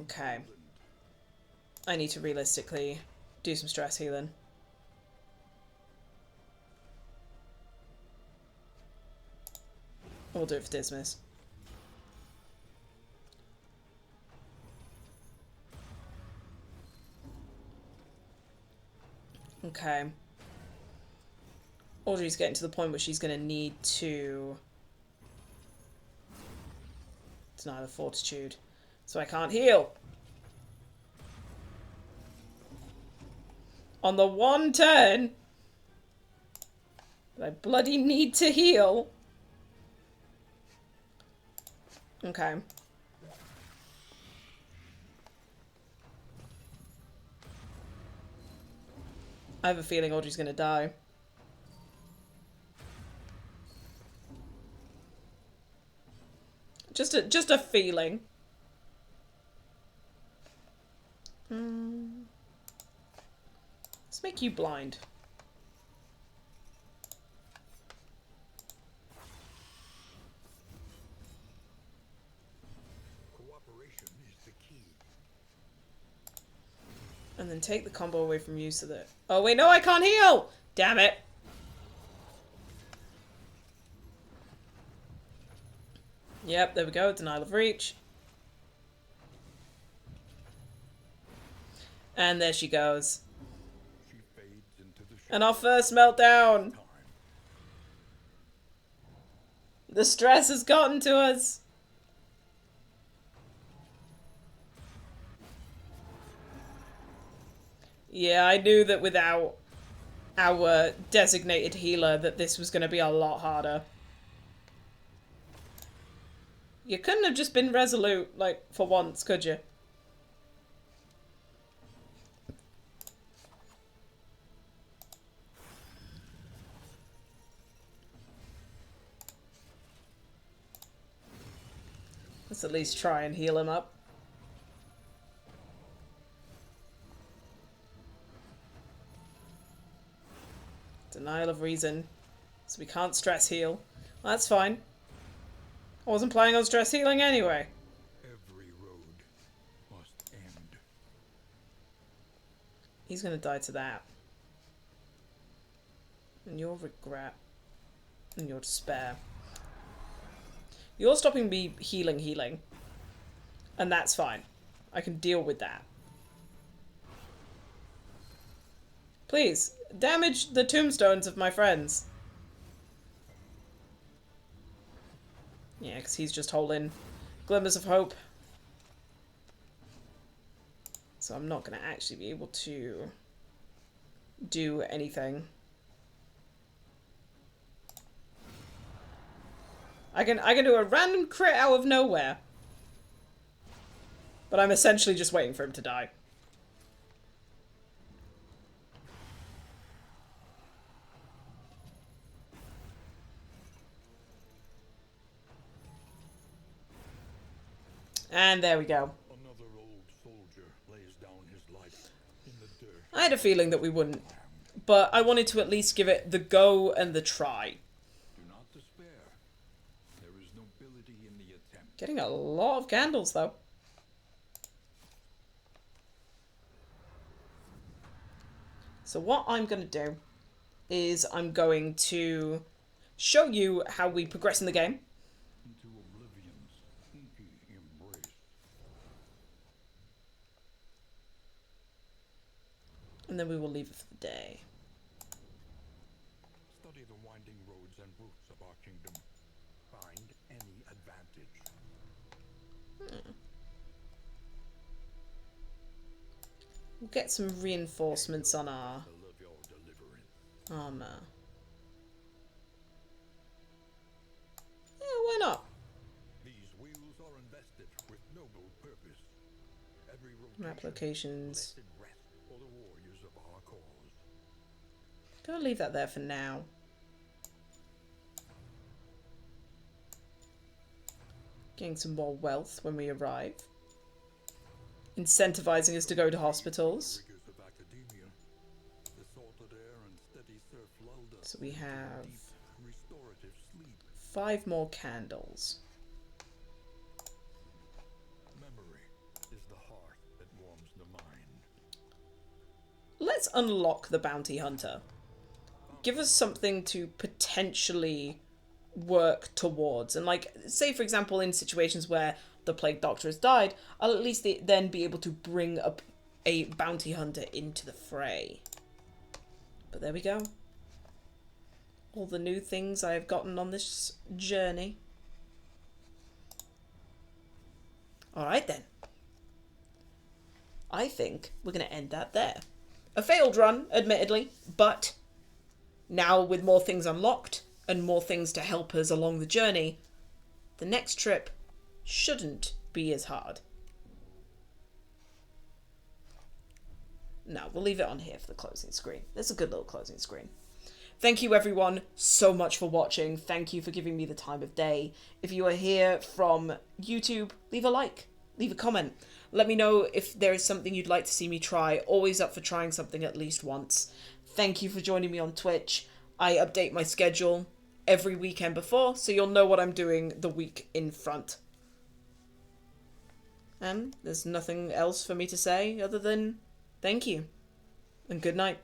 Okay. I need to realistically do some stress healing. We'll do it for Dismas. Okay. Audrey's getting to the point where she's going to need to deny the fortitude. So I can't heal. On the one turn that I bloody need to heal. Okay. I have a feeling Audrey's gonna die. Just a feeling. Let's make you blind. Cooperation is the key. And then take the combo away from you so that... Oh, wait, no, I can't heal! Damn it. Yep, there we go. Denial of reach. And there she goes. She fades into the And our first meltdown. time. The stress has gotten to us. Yeah, I knew that without our designated healer that this was going to be a lot harder. You couldn't have just been resolute, like, for once, could you? Let's at least try and heal him up. Denial of reason. So we can't stress heal. Well, that's fine. I wasn't planning on stress healing anyway. Every road must end. He's gonna die to that. And your regret. And your despair. You're stopping me healing. And that's fine. I can deal with that. Please, damage the tombstones of my friends. Yeah, because he's just holding glimmers of hope. So I'm not going to actually be able to do anything. I can do a random crit out of nowhere. But I'm essentially just waiting for him to die. And there we go. Another old soldier lays down his life in the dirt. I had a feeling that we wouldn't, but I wanted to at least give it the go and the try. Do not despair. There is nobility in the attempt. Getting a lot of candles, though. So what I'm going to do is I'm going to show you how we progress in the game. Into oblivion's inky embrace. And then we will leave it for the day. Study the winding roads and routes of our kingdom. Find any advantage. We'll get some reinforcements on our Love your deliverance. armor. Yeah, why not? These wheels are invested with noble purpose. Every Map rotation locations. blessed rest for the warriors of our cause. Gonna leave that there for now. Getting some more wealth when we arrive. Incentivizing us to go to hospitals. Rigors of academia, the salted air and steady surf lulled us So we have deep, restorative sleep. 5 more candles. Memory is the heart that warms the mind. Let's unlock the bounty hunter. Give us something to potentially work towards. And like, say for example, in situations where the plague doctor has died, I'll at least then be able to bring up a bounty hunter into the fray. But there we go. All the new things I have gotten on this journey. Alright then. I think we're going to end that there. A failed run, admittedly, but now with more things unlocked and more things to help us along the journey, the next trip shouldn't be as hard. No, we'll leave it on here for the closing screen. It's a good little closing screen. Thank you everyone so much for watching. Thank you for giving me the time of day. If you are here from YouTube, leave a like, leave a comment. Let me know if there is something you'd like to see me try. Always up for trying something at least once. Thank you for joining me on Twitch. I update my schedule every weekend before, so you'll know what I'm doing the week in front. And there's nothing else for me to say other than Thank you, and good night.